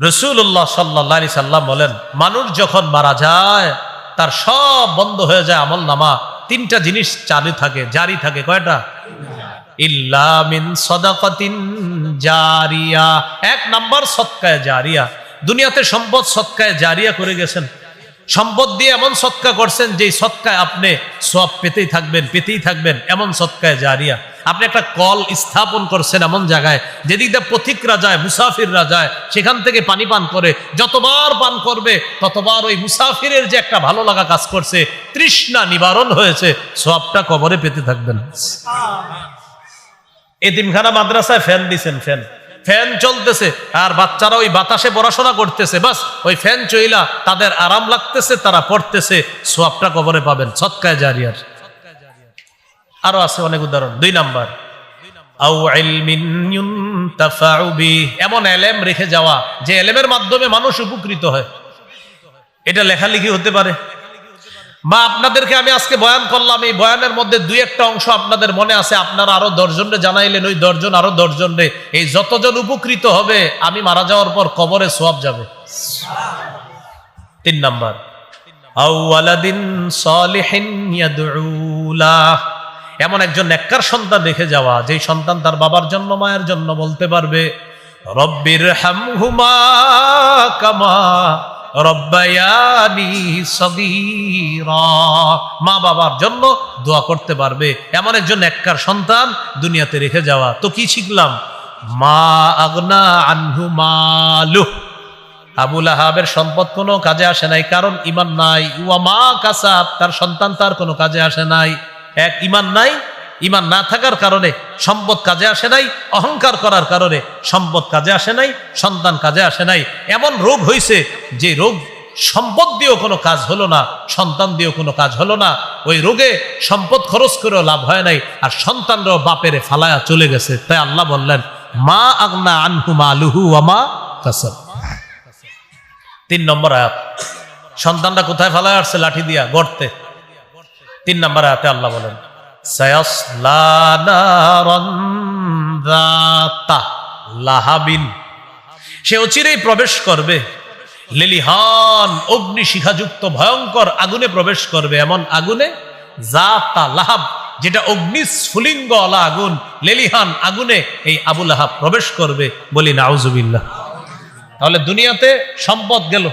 রাসূলুল্লাহ সাল্লাল্লাহু আলাইহি সাল্লাম বলেন, মানুষ যখন মারা যায় তার সব বন্ধ হয়ে যায় আমল নামা, তিনটা জিনিস চালু থাকে, জারি থাকে। কয়টা? ইল্লা মিন সাদাকাতিন জারিয়া। এক নাম্বার সদকায়ে জারিয়া। দুনিয়াতে সম্পদ সদকায়ে জারিয়া করে গেছেন, সম্পদ দিয়ে এমন সদকা করছেন যে সদকায় আপনি সওয়াব পেতেই থাকবেন, এমন সদকায়ে জারিয়া। আপনি একটা কল স্থাপন করছেন এমন জায়গায় যেদিক দিয়ে পথিকরা যায়, মুসাফিররা যায়, সেখান থেকে পানি পান করে, যতবার পান করবে ততবার ওই মুসাফিরের যে একটা ভালো লাগা কাজ করছে, তৃষ্ণা নিবারণ হয়েছে, সওয়াবটা কবরে পেতে থাকবেন। এতিমখানা মাদ্রাসায় ফ্যান দিছেন, ফ্যান চলতেছে আর বাচ্চারা ওই বাতাসে পড়াশোনা করতেছে, বাস ওই ফ্যান চইলা তাদের আরাম লাগতেছে, তারা পড়তেছে, সওয়াবটা কবরে পাবেন, সদকায়ে জারিয়ার। আরো আছে অনেক উদাহরণ। 2 নাম্বার, আও ইলমিন ইউনতাফাউ বিহি, এমন এলেম রেখে যাওয়া যে এলেমের মাধ্যমে মানুষ উপকৃত হয়। এটা লেখালেখি হতে পারে, বা আপনাদেরকে আমি আজকে বয়ান করলাম, এই বয়ানের মধ্যে 2-1টা অংশ আপনাদের মনে আছে, আপনারা আরো 10 জনরে জানাইলেন, ওই 10 জন আরো 10 জনরে, এই যতজন উপকৃত হবে আমি মারা যাওয়ার পর কবরে সওয়াব যাবে। 3 নাম্বার, আও ওয়ালাদিন সালিহিন ইয়াদউ লাহ, এমন একজন নেককার সন্তান রেখে যাওয়া যে সন্তান তার বাবার জন্য মায়ের জন্য বলতে পারবে, রব্বির হামহুমা কামা রব্বায়ানি সগীরা, মা বাবার জন্য দোয়া করতে পারবে, এমন একজন নেককার সন্তান দুনিয়াতে রেখে যাওয়া। তো কি শিখলাম? মা আগনা আনহু মালু, আবু লাহাবের সম্পদ কোনো কাজে আসে নাই, কারণ ঈমান নাই। ওয়া মা কাসাব, তার সন্তান তার কোনো কাজে আসে নাই। এক, ঈমান নাই, ঈমান না থাকার কারণে সম্পদ কাজে আসে নাই, অহংকার করার কারণে সম্পদ কাজে আসে নাই, সন্তান কাজে আসে নাই। এমন রোগ হইছে যে রোগ সম্পদ দিয়েও কোনো কাজ হলো না, সন্তান দিয়েও কোনো কাজ হলো না। ওই রোগে সম্পদ খরচ করেও লাভ হয় নাই, আর সন্তানরাও বাপেরে ফালায়া চলে গেছে। তাই আল্লাহ বললেন, মা আগনা আনহু মালুহু ওয়া মা কাসাব। 3 নম্বর আয়াত, সন্তানটা কোথায় ফালায় আসছে? লাঠি দিয়া, গর্তে। 3 নম্বর আয়াতে আল্লাহ বলেন, সায়াসলা নারান যাতা লাহাবিন, সে অচিরেই প্রবেশ করবে, লেলিহান অগ্নিশিখাযুক্ত ভয়ঙ্কর আগুনে প্রবেশ করবে, এমন আগুনে, যাতা লাহাব, যেটা অগ্নিস্ফুলিঙ্গ ওয়ালা আগুন, লেলিহান আগুনে এই আবু লাহাব প্রবেশ করবে। বলি নাউজুবিল্লাহ। তাহলে দুনিয়াতে সম্পদ গেল,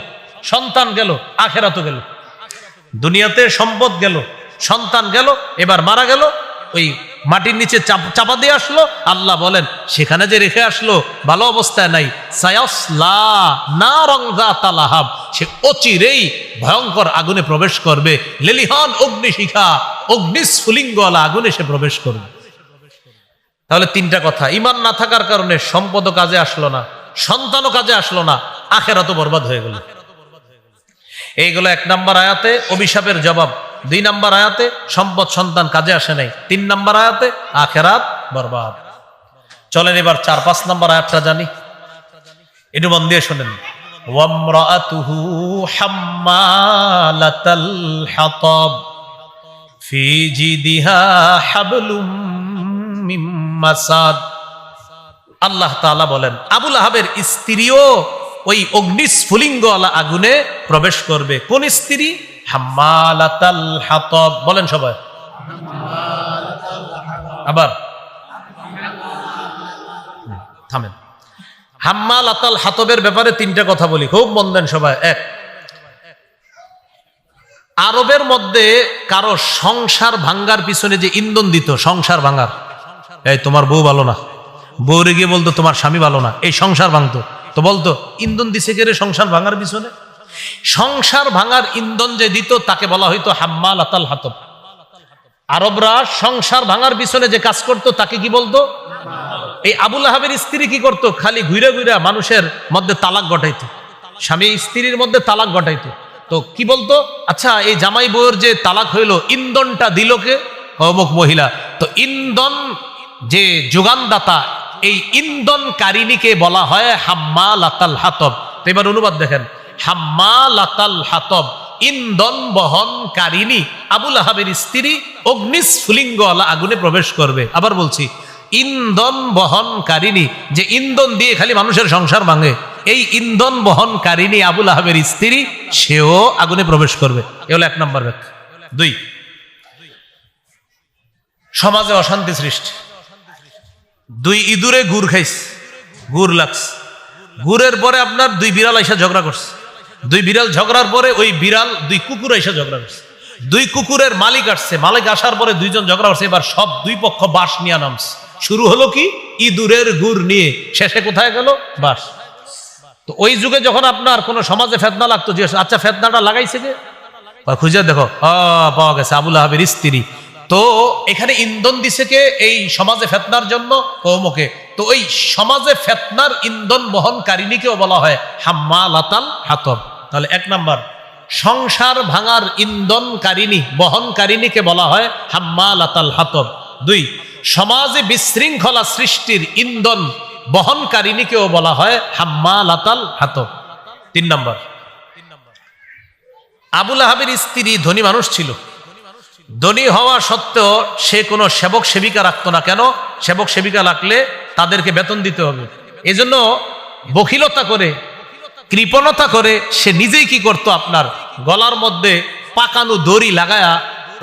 সন্তান গেল, আখেরাতও গেল। দুনিয়াতে সম্পদ গেল, সন্তান গেল, এবার মারা গেল, ওই মাটির নিচে চাপা দিয়ে আসলো। আল্লাহ বলেন, সেখানে যে রেখে আসলো ভালো অবস্থায় নাই, সায়াসলা নারান যাতা লাহাব, সে অচিরেই ভয়ঙ্কর আগুনে প্রবেশ করবে, লেলিহান অগ্নিশিখা অগ্নিস্ফুলিঙ্গ ওয়ালা আগুনে সে প্রবেশ করবে। তাহলে 3টা কথা, ঈমান না থাকার কারণে সম্পদও কাজে আসলো না, সন্তানও কাজে আসলো না, আখেরাতও বরবাদ হয়ে গেল। এইগুলো 1 নম্বর আয়াতে অভিশাপের জবাব, 2 নম্বর আয়াতে সম্পদ সন্তান কাজে আসে নাই, 3 নম্বর আয়াতে আখেরাত বরবাদ। চলেন এবার 4-5 নম্বর আয়াতটা জানি, একটু মন দিয়ে শুনেন। ওয়ামরাআতুহু হাম্মালাতাল হাতাব ফি জিদিহা হাবলুম মিন মাসাদ। আল্লাহ তাআলা বলেন, আবু লাহাবের স্ত্রীও ওই অগ্নিস্ফুলিঙ্গওয়ালা আগুনে প্রবেশ করবে। কোন স্ত্রী? হাম্মালাতাল হাতাব। বলেন সবাই, আবার থামেন। হাম্মালাতাল হাতাবের ব্যাপারে 3টা কথা বলি, খুব মন দেন সবাই। 1, আরবের মধ্যে কারো সংসার ভাঙ্গার পিছনে যে ইন্ধন দিত, সংসার ভাঙার, এই তোমার বউ ভালো না, বউরে গিয়ে বলতো তোমার স্বামী ভালো না, এই সংসার ভাঙতো, তো বলতো ইন্ধন দিছে কে রে সংসার ভাঙার পিছনে? সংসার ভাঙার ইন্ধন যে দিত তাকে বলা হইতো হাম্মালাতাল হাতাব। আরবরা সংসার ভাঙার পিছনে যে কাজ করতো তাকে কি বলতো? এই আবু লাহাবের স্ত্রী কি করতো? খালি ঘুরে ঘুরে মানুষের মধ্যে তালাক ঘটাইতো, স্বামী স্ত্রীর মধ্যে তালাক ঘটাইতো। তো কি বলতো? আচ্ছা, এই জামাই বউয়ের যে তালাক হইলো, ইন্ধনটা দিল কে? অমুক মহিলা। তো ইন্ধন যে যোগানদাতা, এই ইন্ধনকারিণীকে বলা হয় হাম্মালাতাল হাতব। তো এবার অনুবাদ দেখেন, হাম্মালাতাল হাতব, ইন্ধন বহনকারিণী। আবু লাহাবের স্ত্রী অগ্নিস্ফুলিঙ্গ আগুনে প্রবেশ করবে। আবার বলছি, ইন্ধন বহনকারিণী, যে ইন্ধন দিয়ে খালি মানুষের সংসার ভাঙে, এই ইন্ধন বহনকারিণী আবু লাহাবের স্ত্রী, সেও আগুনে প্রবেশ করবে। এ হলো 1 নম্বর ব্যাখ্যা। 2, সমাজে অশান্তি সৃষ্টি। 2 ইঁদুরে গুড় খাইছে, গুড় লাগছে, গুড়ের পরে আপনার 2 বিড়াল আইসা ঝগড়া করছে, 2 বিড়াল ঝগড়ার পরে ওই বিড়াল 2 কুকুর আইসা ঝগড়া করছে, 2 কুকুরের মালিক আসছে, মালিক আসার পরে 2 জন ঝগড়া করছে। এবার সব 2 পক্ষ বাঁশ নিয়ে নামছে। শুরু হলো কি, ইঁদুরের গুড় নিয়ে, শেষে কোথায় গেল, বাঁশ। তো ওই যুগে যখন আপনার কোন সমাজে ফেতনা লাগতো, যে আচ্ছা ফেতনাটা লাগাইছে কে, খুঁজে দেখো, পাওয়া গেছে আবু লাহাবের স্ত্রী। তো এখানে ইন্ধন দিছে কে এই সমাজে ফেতনার জন্য, কওমকে। তো ওই সমাজে ফেতনার ইন্ধন বহনকারিণীকেও বলা হয় হাম্মালাতাল হাতব। তাহলে 1 নাম্বার, সংসার ভাঙার ইন্ধনকারিণী বহনকারিণীকে বলা হয় হাম্মালাতাল হাতব। 2, সমাজে বিশৃঙ্খলা সৃষ্টির ইন্ধন বহনকারিণীকেও বলা হয় হাম্মালাতাল হাতব। 3 নাম্বার, আবু লাহাবের স্ত্রী ধনী মানুষ ছিল। ধনী হওয়া সত্ত্বেও সে কোনো সেবক সেবিকা রাখতো না। কেন? সেবক সেবিকা রাখলে তাদেরকে বেতন দিতে হবে। এজন্য বখিলতা করে, কৃপণতা করে সে নিজেই কি করতো, আপনার গলার মধ্যে পাকানো দড়ি লাগায়া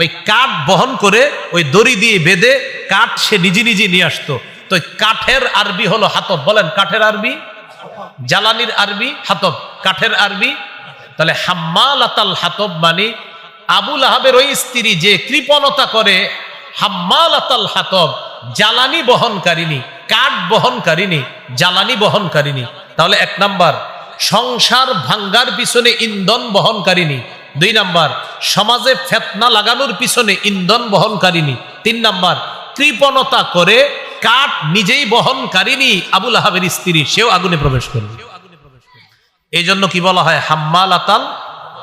ওই কাঠ বহন করে ওই দড়ি দিয়ে বেঁধে কাঠ সে নিজে নিজে নিয়ে আসতো। তো কাঠের আরবি হলো হাতব। বলেন, কাঠের আরবি, জ্বালানির আরবি হাতব, কাঠের আরবি। তাহলে হাম্মালাতাল হাতব মানে আবু লাহাবের ওই স্ত্রী যে কৃপণতা করে, হাম্মালাতাল হাতব, জ্বালানি বহনকারিণী, কাঠ বহনকারিণী, জ্বালানি বহনকারিণী। তাহলে 1 নাম্বার, সংসার ভাঙ্গার পিছনে ইন্ধন বহনকারিণী। 2 নাম্বার, সমাজে ফেতনা লাগানোর পিছনে ইন্ধন বহনকারিণী। 3 নাম্বার, কৃপণতা করে কাঠ নিজেই বহনকারিণী আবু লাহাবের স্ত্রী, সেও আগুনে প্রবেশ করবে। এই জন্য কি বলা হয়, হাম্মালাতাল।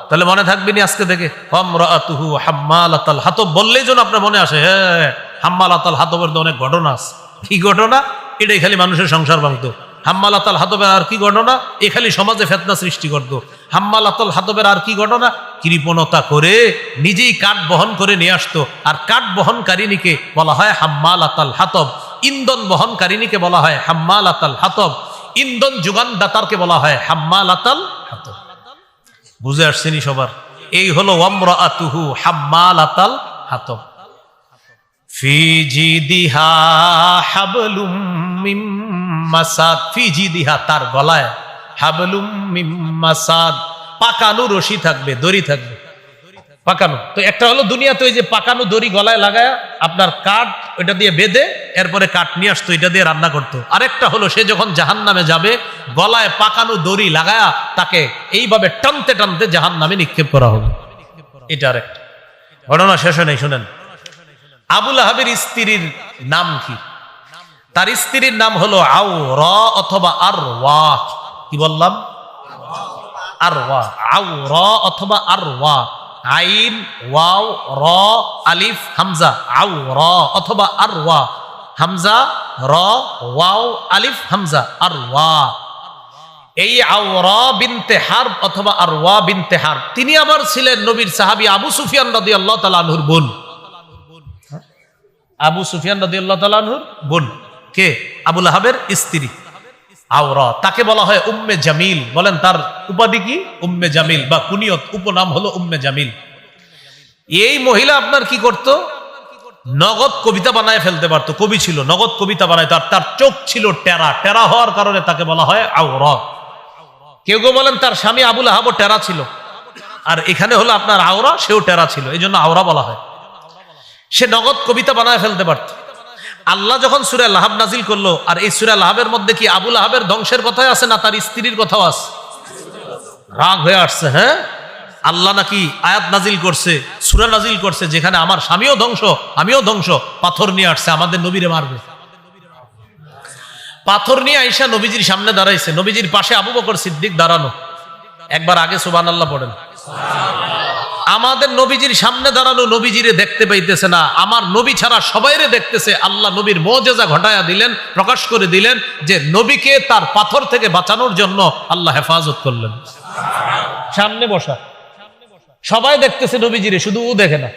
তাহলে মনে থাকবে নি আজকে থেকে, আমরাতুহু হাম্মালাতাল হাতব বললেই যেন আপনার মনে আসে, হ্যাঁ হাম্মালাতাল হাতবের তো অনেক ঘটনা আছে। কি ঘটনা? এটাই খালি মানুষের সংসার ভাঙতো। হাম্মালাতাল হাতবের আর কি ঘটনা? এ খালি সমাজে ফেতনা সৃষ্টি করতো। হাম্মালাতাল হাতবের আর কি ঘটনা? কৃপণতা করে নিজেই কাঠ বহন করে নিয়ে আসতো। আর কাঠ বহনকারিণীকে বলা হয় হাম্মালাতাল হাতব, ইন্ধন বহনকারিণীকে বলা হয় হাম্মালাতাল হাতব, ইন্ধন যোগানদাতারকে বলা হয় হাম্মালাতাল হাতব। বুঝে আসছেনি সবার? এই হলো ওয়ামরাআতুহু হাম্মালাতাল হাতব। ফি জিদিহা হাবলুম মিম মাসাদ, ফি জিদিহা তার গলায়, হাবলুম মিম মাসাদ পাকানো রশি থাকবে, দড়ি থাকবে পাকানো। তো একটা হলো দুনিয়াতে ওই যে পাকানো দড়ি গলায় লাগায় আপনার কাঠ ওইটা দিয়ে বেঁধে এরপরে কাঠ নিয়ে আসতো, এটা দিয়ে রান্না করতো। আরেকটা হলো সে যখন জাহান্নামে যাবে গলায় পাকানো দড়ি লাগায়া তাকে এইভাবে টানতে টানতে জাহান্নামে নিক্ষেপ করা হবে। এটা আরেকটা ঘটনা। শেষ হয় নাই, শুনেন। আবু লাহাবের স্ত্রীর নাম কি? তার স্ত্রীর নাম হলো আওরা অথবা আরওয়া। কি বললাম? আরওয়া, আওরা অথবা আরওয়া, আইন ওয়াও র আলিফ হামজা, আওরা অথবা আরওয়া, হামজা র ওয়াও আলিফ হামজা, আরওয়া। এই আওরা বিনতে হারব অথবা আরওয়া বিনতে হারব, তিনি আবার ছিলেন নবীর সাহাবী আবু সুফিয়ান রাদিয়াল্লাহু তাআলা আনহুর বোন। আবু সুফিয়ান রাদিয়াল্লাহু তাআলা আনহুর বোন কে? আবু লাহাবের স্ত্রী আওরা। তাকে বলা হয় উম্মে জামিল। বলেন তার উপাধি কি? উম্মে জামিল, বা কুনিয়ত উপনাম হলো উম্মে জামিল। এই মহিলা আপনার কি করত? নগদ কবিতা বানায় ফেলতে পারতো। কবি ছিল, নগদ কবিতা বানাইতো। আর তার চোখ ছিল টেরা। টেরা হওয়ার কারণে তাকে বলা হয় আওরা। কেউ কেউ বলেন তার স্বামী আবু লাহাবও টেরা ছিল। আর এখানে হলো আপনার আওরা, সেও টেরা ছিল, এই জন্য আওরা বলা হয়। সে নগদ কবিতা বানায় ফেলতে পারত। আল্লাহ যখন সূরা লাহাব নাজিল করলো, আর এই সূরা লাহাবের মধ্যে কি আবু লাহাবের ধ্বংসের কথাই আছে না তার স্ত্রীর কথাও আছে? রাগ হয়ে আসছে, হ্যাঁ আল্লাহ নাকি আয়াত নাজিল করছে, সূরা নাজিল করছে যেখানে আমার স্বামীও ধ্বংস, আমিও ধ্বংস। পাথর নিয়ে আসছে, আমাদের নবীরে মারবে। পাথর নিয়ে আয়েশা নবীজির সামনে দাঁড়াইছে, নবীজির পাশে আবু বকর সিদ্দিক দাঁড়ানো। একবার আগে সুবহানাল্লাহ পড়েন। আমাদের নবীজির সামনে দাঁড়ানো নবীজিরে দেখতে পাইতেছে না, আমার নবী ছাড়া সবাইরে দেখতেছে। আল্লাহ নবীর মুজিজা ঘটায়া দিলেন, প্রকাশ করে দিলেন যে নবীকে তার পাথর থেকে বাঁচানোর জন্য আল্লাহ হেফাজত করলেন। সামনে বসা, সবাই দেখতেছে নবীজিরে, শুধু ও দেখে না।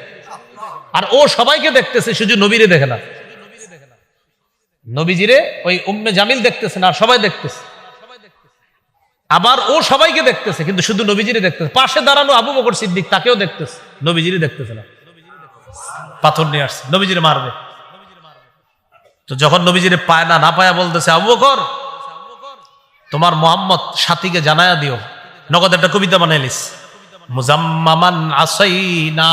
আর ও সবাইকে দেখতেছে, শুধু নবীরে দেখে না। নবীজিরে ওই উম্মে জামিল দেখতেছে না, আর সবাই দেখতেছে। আবার ও সবাইকে দেখতেছে, কিন্তু শুধু নবীজিরে দেখতেছে। পাশে দাঁড়ানো আবু বকর সিদ্দিক, তাকেও দেখতেছে, নবীজিরে দেখতেছে না। পাথর নিয়ে আসছে, নবীজিরে মারবে। তো যখন নবীজিরে পায় না, না পায়া বলতেছে, আবু বকর তোমার মোহাম্মদ সাথীকে জানায়া দিও। নগদ একটা কবিতা বানাইলিস, মুজাম্মামান আসাইনা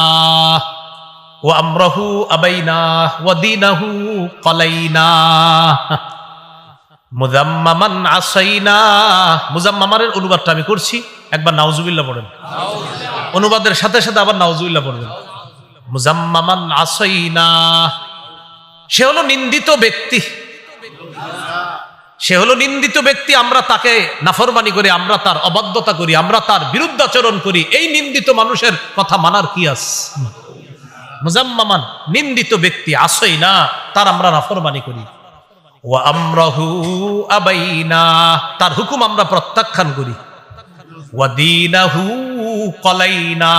ওয়া আমরাহু আবাইনা ওয়া দীনাহু ক্বালাইনা। মুজাম্মামান আসাইনা, মুজাম্মামারের অনুবাদটা আমি করছি, একবার নাউজুবিল্লাহ পড়েন। অনুবাদের সাথে সাথে আবার নাউজুবিল্লাহ পড়বেন। মুজাম্মামান আসাইনা, সে হলো নিন্দিত ব্যক্তি, সে হলো নিন্দিত ব্যক্তি। আমরা তাকে নাফরমানি করি, আমরা তার অবাধ্যতা করি, আমরা তার বিরুদ্ধাচরণ করি। এই নিন্দিত মানুষের কথা মানার কি আছে? মুজাম্মামান, নিন্দিত ব্যক্তি, আসাইনা, তার আমরা নাফরমানি করি। ওয়া আমরাহু আবাইনা, তার হুকুম আমরা প্রত্যাখ্যান করি। ওয়া দীনাহু ক্বালাইনা,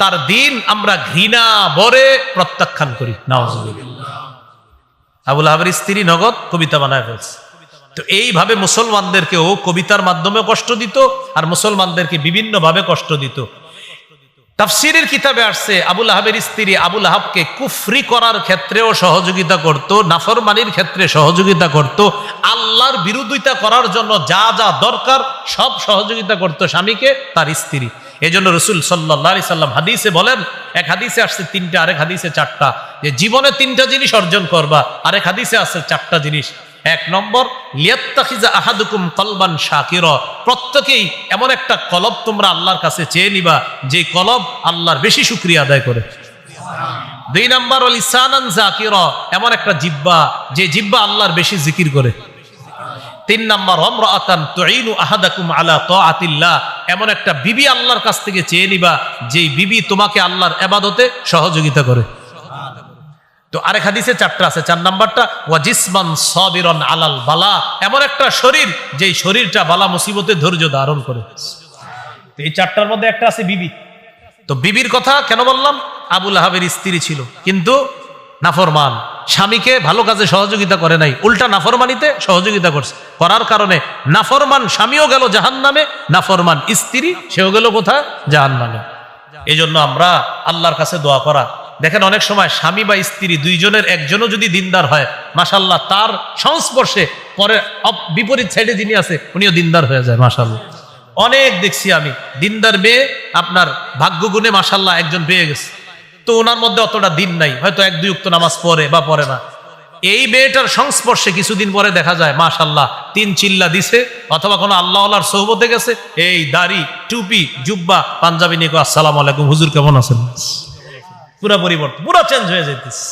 তার দিন আমরা ঘৃণা ভরে প্রত্যাখ্যান করি। নাউজুবিল্লাহ। আবু লাহাবের স্ত্রী নগদ কবিতা বানায় ফেলছে। তো এইভাবে মুসলমানদেরকেও কবিতার মাধ্যমে কষ্ট দিত, আর মুসলমানদেরকে বিভিন্ন ভাবে কষ্ট দিত। তাফসীরের কিতাবে আসছে, আবু লাহাবের স্ত্রী আবু লাহাবকে কুফরি করার ক্ষেত্রেও সহযোগিতা করত, নাফরমানির ক্ষেত্রে সহযোগিতা করত, আল্লাহর বিরোধিতা করার জন্য যা যা দরকার সব সহযোগিতা করত স্বামীকে, তার স্ত্রী। এই জন্য রাসূল সাল্লাল্লাহু আলাইহি সাল্লাম হাদিসে বলেন, এক হাদিসে আসছে 3টা, আরেক হাদিসে 4টা, যে জীবনে 3টা জিনিস অর্জন করবা। আরেক হাদিসে আছে 4টা জিনিস। 1 নম্বর, লিয়াত্তাখিযা আহাদুকুম কলবান শাকিরা, প্রত্যেকেই এমন একটা কলব তোমরা আল্লাহর কাছে চেয়ে নিবা যে কলব আল্লাহর বেশি শুকরিয়া আদায় করে। 2 নম্বর, লিসানান যাকিরা, এমন একটা জিহ্বা যে জিহ্বা আল্লাহর বেশি জিকির করে। 3 নম্বর, আমরাআতান তুঈনু আহাদাকুম আলা তাআতিল্লাহ, এমন একটা বিবি আল্লাহর কাছ থেকে চেয়ে নিবা যেই বিবি তোমাকে আল্লাহর ইবাদতে সহযোগিতা করে। তো আরেক হাদিসে 4টা আছে। 4 নাম্বারটা, ওয়া জিসমান সাবিরান আলাল বালা, এমন একটা শরীর যেই শরীরটা বালা মুসিবতে ধৈর্য ধারণ করে। তো এই 4টার মধ্যে একটা আছে বিবি। তো বিবির কথা কেন বললাম? আবু লাহাবের স্ত্রী ছিল, কিন্তু নাফরমান, স্বামীকে ভালো কাজে সহযোগিতা করে নাই, উল্টা নাফরমানিতে সহযোগিতা করছে। করার কারণে নাফরমান স্বামীও গেল জাহান্নামে, নাফরমান স্ত্রী সেও গেল কোথায়? জাহান্নামে। এই জন্য আমরা আল্লাহর কাছে দোয়া করা। দেখেন, অনেক সময় স্বামী বা স্ত্রী দুইজনের একজনও যদি দিনদার হয়, মাশাআল্লাহ, তার সংস্পর্শে পরে বিপরীত সাইডে যিনি আছে উনিও দিনদার হয়ে যায়। মাশাআল্লাহ, অনেক দেখছি আমি দিনদার মেয়ে, আপনার ভাগ্য গুণে মাশাআল্লাহ একজন পেয়ে গেছে। তো ওনার মধ্যে অতটা দিন নাই, হয়তো 1-2 ওয়াক্ত নামাজ পড়ে বা পড়ে না। এই মেয়েটার সংস্পর্শে কিছুদিন পরে দেখা যায় মাশাআল্লাহ 3 চিল্লা দিছে, অথবা কোনো আল্লাহওয়ালার সোহবতে গেছে, এই দাড়ি, টুপি, জুব্বা, পাঞ্জাবি নিয়ে আসসালামু আলাইকুম হুজুর কেমন আছেন, পুরা পরিবর্তন, পুরা চেঞ্জ হয়ে যাইতেছে।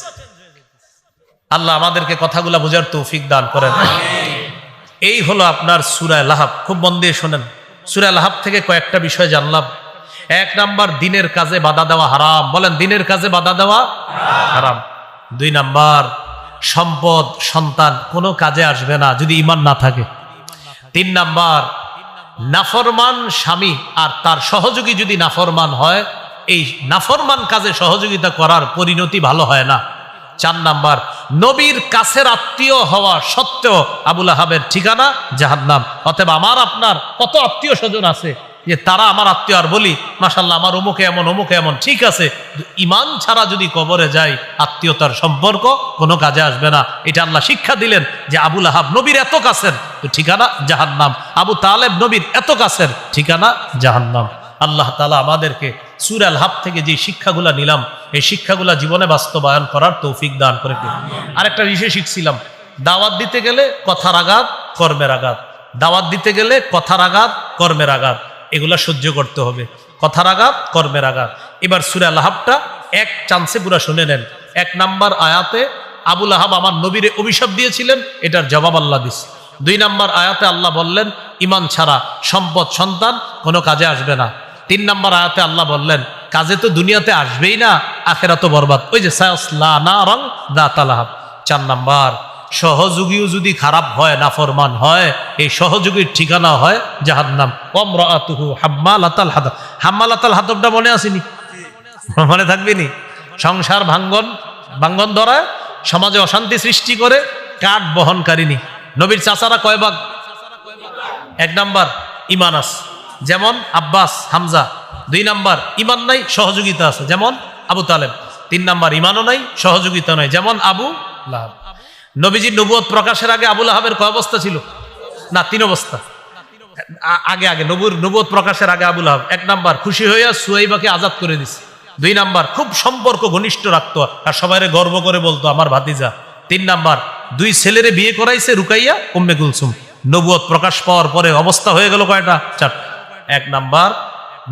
আল্লাহ আমাদেরকে কথাগুলা বোঝার তৌফিক দান করেন। এই হলো আপনার সূরা লাহাব। খুব মন দিয়ে শোনেন, সূরা লাহাব থেকে কয়েকটা বিষয় জানলাম। 1 নাম্বার, দিনের কাজে বাধা দেওয়া হারাম। বলেন, দিনের কাজে বাধা দেওয়া হারাম। 2 নাম্বার, সম্পদ সন্তান কোনো কাজে আসবে না যদি ঈমান না থাকে। 3 নাম্বার, নাফরমান স্বামী আর তার সহযোগী যদি নাফরমান হয়, এই নাফরমান কাজে সহযোগিতা করার পরিণতি ভালো হয় না। 4 নাম্বার, নবীর কাছের আত্মীয় হওয়া সত্ত্বেও আবু লাহাবের ঠিকানা জাহান্নাম। অতএব আমার আপনার কত আত্মীয় স্বজন আছে যে তারা আমার আত্মীয়, আর বলি মাশাআল্লাহ আমার অমুকে এমন, অমুকে এমন, ঠিক আছে, ঈমান ছাড়া যদি কবরে যায় আত্মীয়তার সম্পর্ক কোনো কাজে আসবে না। এটা আল্লাহ শিক্ষা দিলেন যে আবু লাহাব নবীর এত কাছের, তো ঠিকানা জাহান্নাম। আবু তালেব নবীর এত কাছের, ঠিকানা জাহান্নাম। আল্লাহ তাআলা আমাদেরকে সূরা লাহাব থেকে যে শিক্ষাগুলা নিলাম, এই শিক্ষাগুলা জীবনে বাস্তবায়ন করার তৌফিক দান করে দিন। আরেকটা বিষয় শিখছিলাম, দাওয়াত দিতে গেলে কথার আঘাত, কর্মের আঘাত। দাওয়াত দিতে গেলে কথার আঘাত, কর্মের আঘাত, এগুলা সহ্য করতে হবে। কথার আঘাত, কর্মের আঘাত। এবার সূরা লাহাবটা এক চান্সে পুরা শুনে নেন। 1 নাম্বার আয়াতে আবু লাহাব আমার নবীরে অভিশাপ দিয়েছিলেন, এটার জবাব আল্লাহ দিছে। 2 নাম্বার আয়াতে আল্লাহ বললেন ঈমান ছাড়া সম্পদ সন্তান কোনো কাজে আসবে না। 3 নাম্বার আয়াতে আল্লাহ বললেন কাজে তো দুনিয়াতে আসবেই না, আখেরাত বরবাদ। ওই যে সায়াসলা নারান যাতা লাহাব। 4 নাম্বার, সহযোগীও যদি খারাপ হয়, নাফরমান হয়, এই সহযোগীর ঠিকানা হয় জাহান্নাম। ওয়ামরাআতুহু হাম্মালাতাল হাতাব। হাম্মালাতাল হাতাবটা মনে আসেনি? মনে থাকবে নি? সংসার ভাঙ্গন ধরা, সমাজে অশান্তি সৃষ্টি করে, কাঠ বহনকারিনী। নবীর চাচারা কয় ভাগ? 1 নাম্বার ঈমান আছে, যেমন আব্বাস হামজা। 2 নাম্বার ঈমান নাই, সহযোগিতা আছে, যেমন আবু তালেব। 3 নাম্বার ঈমানও নাই, সহযোগিতা নাই, যেমন আবু লাহাব। নবীজির নবুয়ত প্রকাশের আগে আবু লাহাবের কয় অবস্থা ছিল? না, 3 অবস্থা। আগে নবুয়ত প্রকাশের আগে আবু লাহাব 1 নাম্বার খুশি হইয়া সুয়াইবাকে আজাদ করে দিছে। 2 নাম্বার খুব সম্পর্ক ঘনিষ্ঠ রাখতো আর সবাইরে গর্ব করে বলতো আমার ভাতিজা। 3 নাম্বার 2 ছেলেরে বিয়ে করাইছে রুকাইয়া উম্মে কুলসুম। নবুয়ত প্রকাশ পাওয়ার পরে অবস্থা হয়ে গেল কয়টা? 4। 1 নাম্বার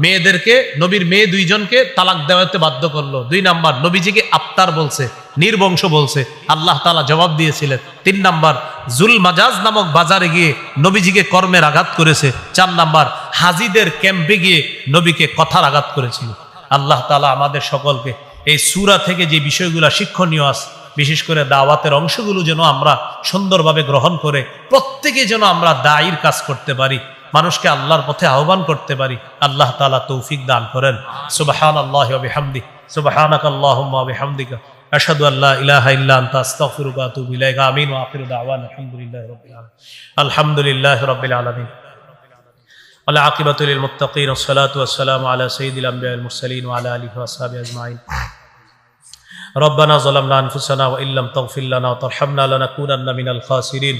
মেয়েদেরকে, নবীর মেয়ে 2 জনকে তালাক দেওয়াতে বাধ্য করলো। 2 নাম্বার নবীজিকে আফতার বলছে, নির্বংশ বলছে, আল্লাহ তাআলা জবাব দিয়েছিলেন। 3 নাম্বার জুল মাজাজ নামক বাজারে গিয়ে নবীজিকে কর্মের আঘাত করেছে। 4 নাম্বার হাজিদের ক্যাম্পে গিয়ে নবীকে কথার আঘাত করেছিল। আল্লাহ তাআলা আমাদের সকলকে এই সূরা থেকে যে বিষয়গুলো শিক্ষণীয় আছে, বিশেষ করে দাওয়াতের অংশগুলো যেন আমরা সুন্দরভাবে গ্রহণ করে প্রত্যেকে যেন আমরা দায়ীর কাজ করতে পারি, মানুষকে আল্লাহর পথে আহ্বান করতে পারি। আল্লাহ তাআলা তৌফিক দান করেন। সুবহানাল্লাহি ওয়া বিহামদিহি, সুবহানাকাল্লাহুম্মা ওয়া বিহামদিকা, আশহাদু আল্লা ইলাহা ইল্লা আনতা, আস্তাগফিরুকা ওয়া আতুবু ইলাইকা। আমিন ওয়া আখিরু দাওয়ানা আলহামদুলিল্লাহি রাব্বিল আলামিন। আলহামদুলিল্লাহি রাব্বিল আলামিন। ওয়াল আকিবাতু লিল মুত্তাকিন, ওয়াসসালাতু ওয়াসসালামু আলা সাইয়্যিদিল আমবিয়াল মুরসালিন ওয়া আলা আলিহি ওয়া আসহাবিহি আজমাইন। রব্বানা যালামনা আনফুসানা ওয়া ইল্লাম তাগফির লানা ওয়া তারহামনা লানাকুনান্না মিনাল খাসিরিন।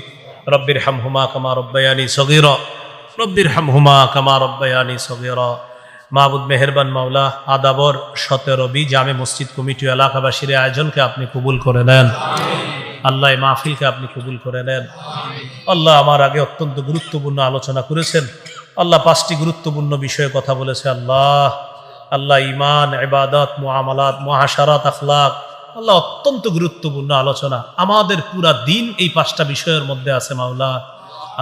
রব্বিরহামহুমা কামা রাব্বায়ানি সগীরা, রব্বিরহামহুমা কামা রাব্বায়ানি সগীরা। মাহবুদ মেহেরবান মাওলা, আদাবর 17 জামে মসজিদ কমিটি এলাকাবাসীর আয়োজনকে আপনি কবুল করে নেন। আল্লাহ এই মাহফিলকে আপনি কবুল করে নেন। আল্লাহ আমার আগে অত্যন্ত গুরুত্বপূর্ণ আলোচনা করেছেন। আল্লাহ 5টি গুরুত্বপূর্ণ বিষয়ে কথা বলেছে। আল্লাহ ঈমান, ইবাদত, মুআমালাত, মুআশারাত, আখলাক, আল্লাহ অত্যন্ত গুরুত্বপূর্ণ আলোচনা। আমাদের পুরা দিন এই 5টা বিষয়ের মধ্যে আছে মাওলা।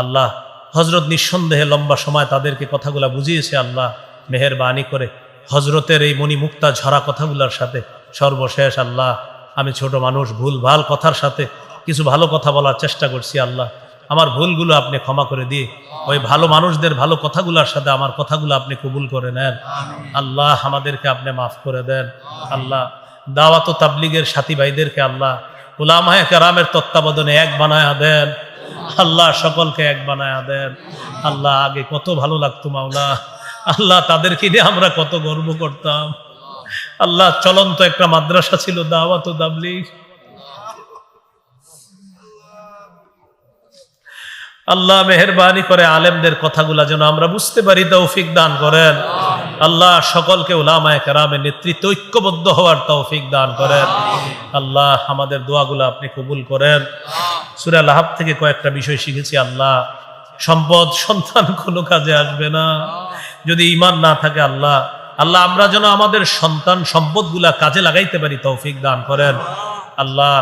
আল্লাহ হযরত নিঃসন্দেহে লম্বা সময় তাদেরকে কথাগুলা বুঝিয়েছে। আল্লাহ মেহেরবানি করে হযরতের এই মণি মুক্তা ঝরা কথাগুলোর সাথে সর্বশেষ আল্লাহ আমি ছোট মানুষ, ভুল ভাল কথার সাথে কিছু ভালো কথা বলার চেষ্টা করছি। আল্লাহ আমার ভুলগুলো আপনি ক্ষমা করে দিয়ে ওই ভালো মানুষদের ভালো কথাগুলোর সাথে আমার কথাগুলো আপনি কবুল করে নেন। আল্লাহ আমাদেরকে আপনি মাফ করে দেন। আল্লাহ দাওয়াত ও তাবলীগের সাথী ভাইদেরকে আল্লাহ উলামায়ে কেরামের তত্ত্বাবধানে এক বানায়া দেন। আল্লাহ সকলকে এক বানায়া দেন। আল্লাহ আগে কত ভালো লাগতো মাওলা, আল্লাহ তাদেরকে নিয়ে আমরা কত গর্ব করতাম। আল্লাহ চলন্ত একটা মাদ্রাসা ছিল দাওয়াত ও তাবলীগ। আল্লাহ মেহেরবানি করে আলেমদের কথাগুলা যেন আমরা বুঝতে পারি, তৌফিক দান করেন। আল্লাহ সকলকে উলামায়ে কেরামের নেতৃত্বে ঐক্যবদ্ধ হওয়ার তৌফিক দান করেন। আল্লাহ আমাদের দোয়াগুলো আপনি কবুল করেন। সূরা লাহাব থেকে কয়েকটা বিষয় শিখেছি। আল্লাহ সম্পদ সন্তান কোনো কাজে আসবে না যদি ঈমান না থাকে। আল্লাহ আমরা যেন আমাদের সন্তান সম্পদগুলা কাজে লাগাইতে পারি, তৌফিক দান করেন। আল্লাহ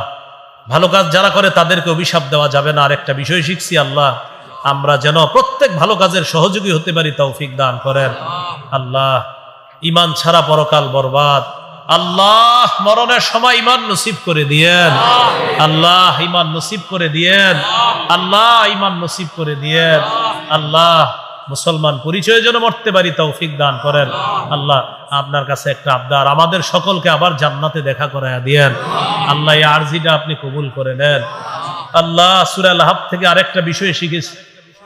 ভালো কাজ যারা করে তাদেরকে অভিশাপ দেওয়া যাবে না। আরেকটা বিষয় শিখছি, আল্লাহ আমরা যেন প্রত্যেক ভালো কাজের সহযোগী হতে পারি, তৌফিক দান করেন। আল্লাহ ঈমান ছাড়া পরকাল বরবাদ। আল্লাহ মরণের সময় ঈমান নসিব করে দিয়েন। আল্লাহ ঈমান নসিব করে দিয়েন। আল্লাহ ঈমান নসিব করে দিয়েন। আল্লাহ মুসলমান পরিচয় যেন মরতে পারি, তৌফিক দান করেন। আল্লাহ আপনার কাছে একটা আবদার, আমাদের সকলকে আবার জান্নাতে দেখা করায়া দিয়েন। আল্লাহ এই আরজিটা আপনি কবুল করে নেন। আল্লাহ সূরা লাহাব থেকে আরেকটা বিষয় শিখেছি,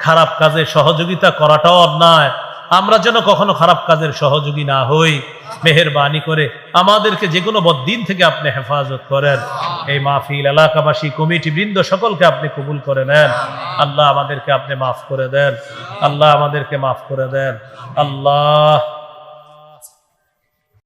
খারাপ কাজে সহযোগিতা করাটাও অন্যায়। আমরা যেন কখনো খারাপ কাজের সহযোগী না হই। মেহেরবানি করে আমাদেরকে যে কোনো বদ্দিন থেকে আপনি হেফাজত করেন। এই মাহফিল এলাকাবাসী কমিটি বৃন্দ সকলকে আপনি কবুল করে নেন। আল্লাহ আমাদেরকে আপনি মাফ করে দেন। আল্লাহ আমাদেরকে মাফ করে দেন। আল্লাহ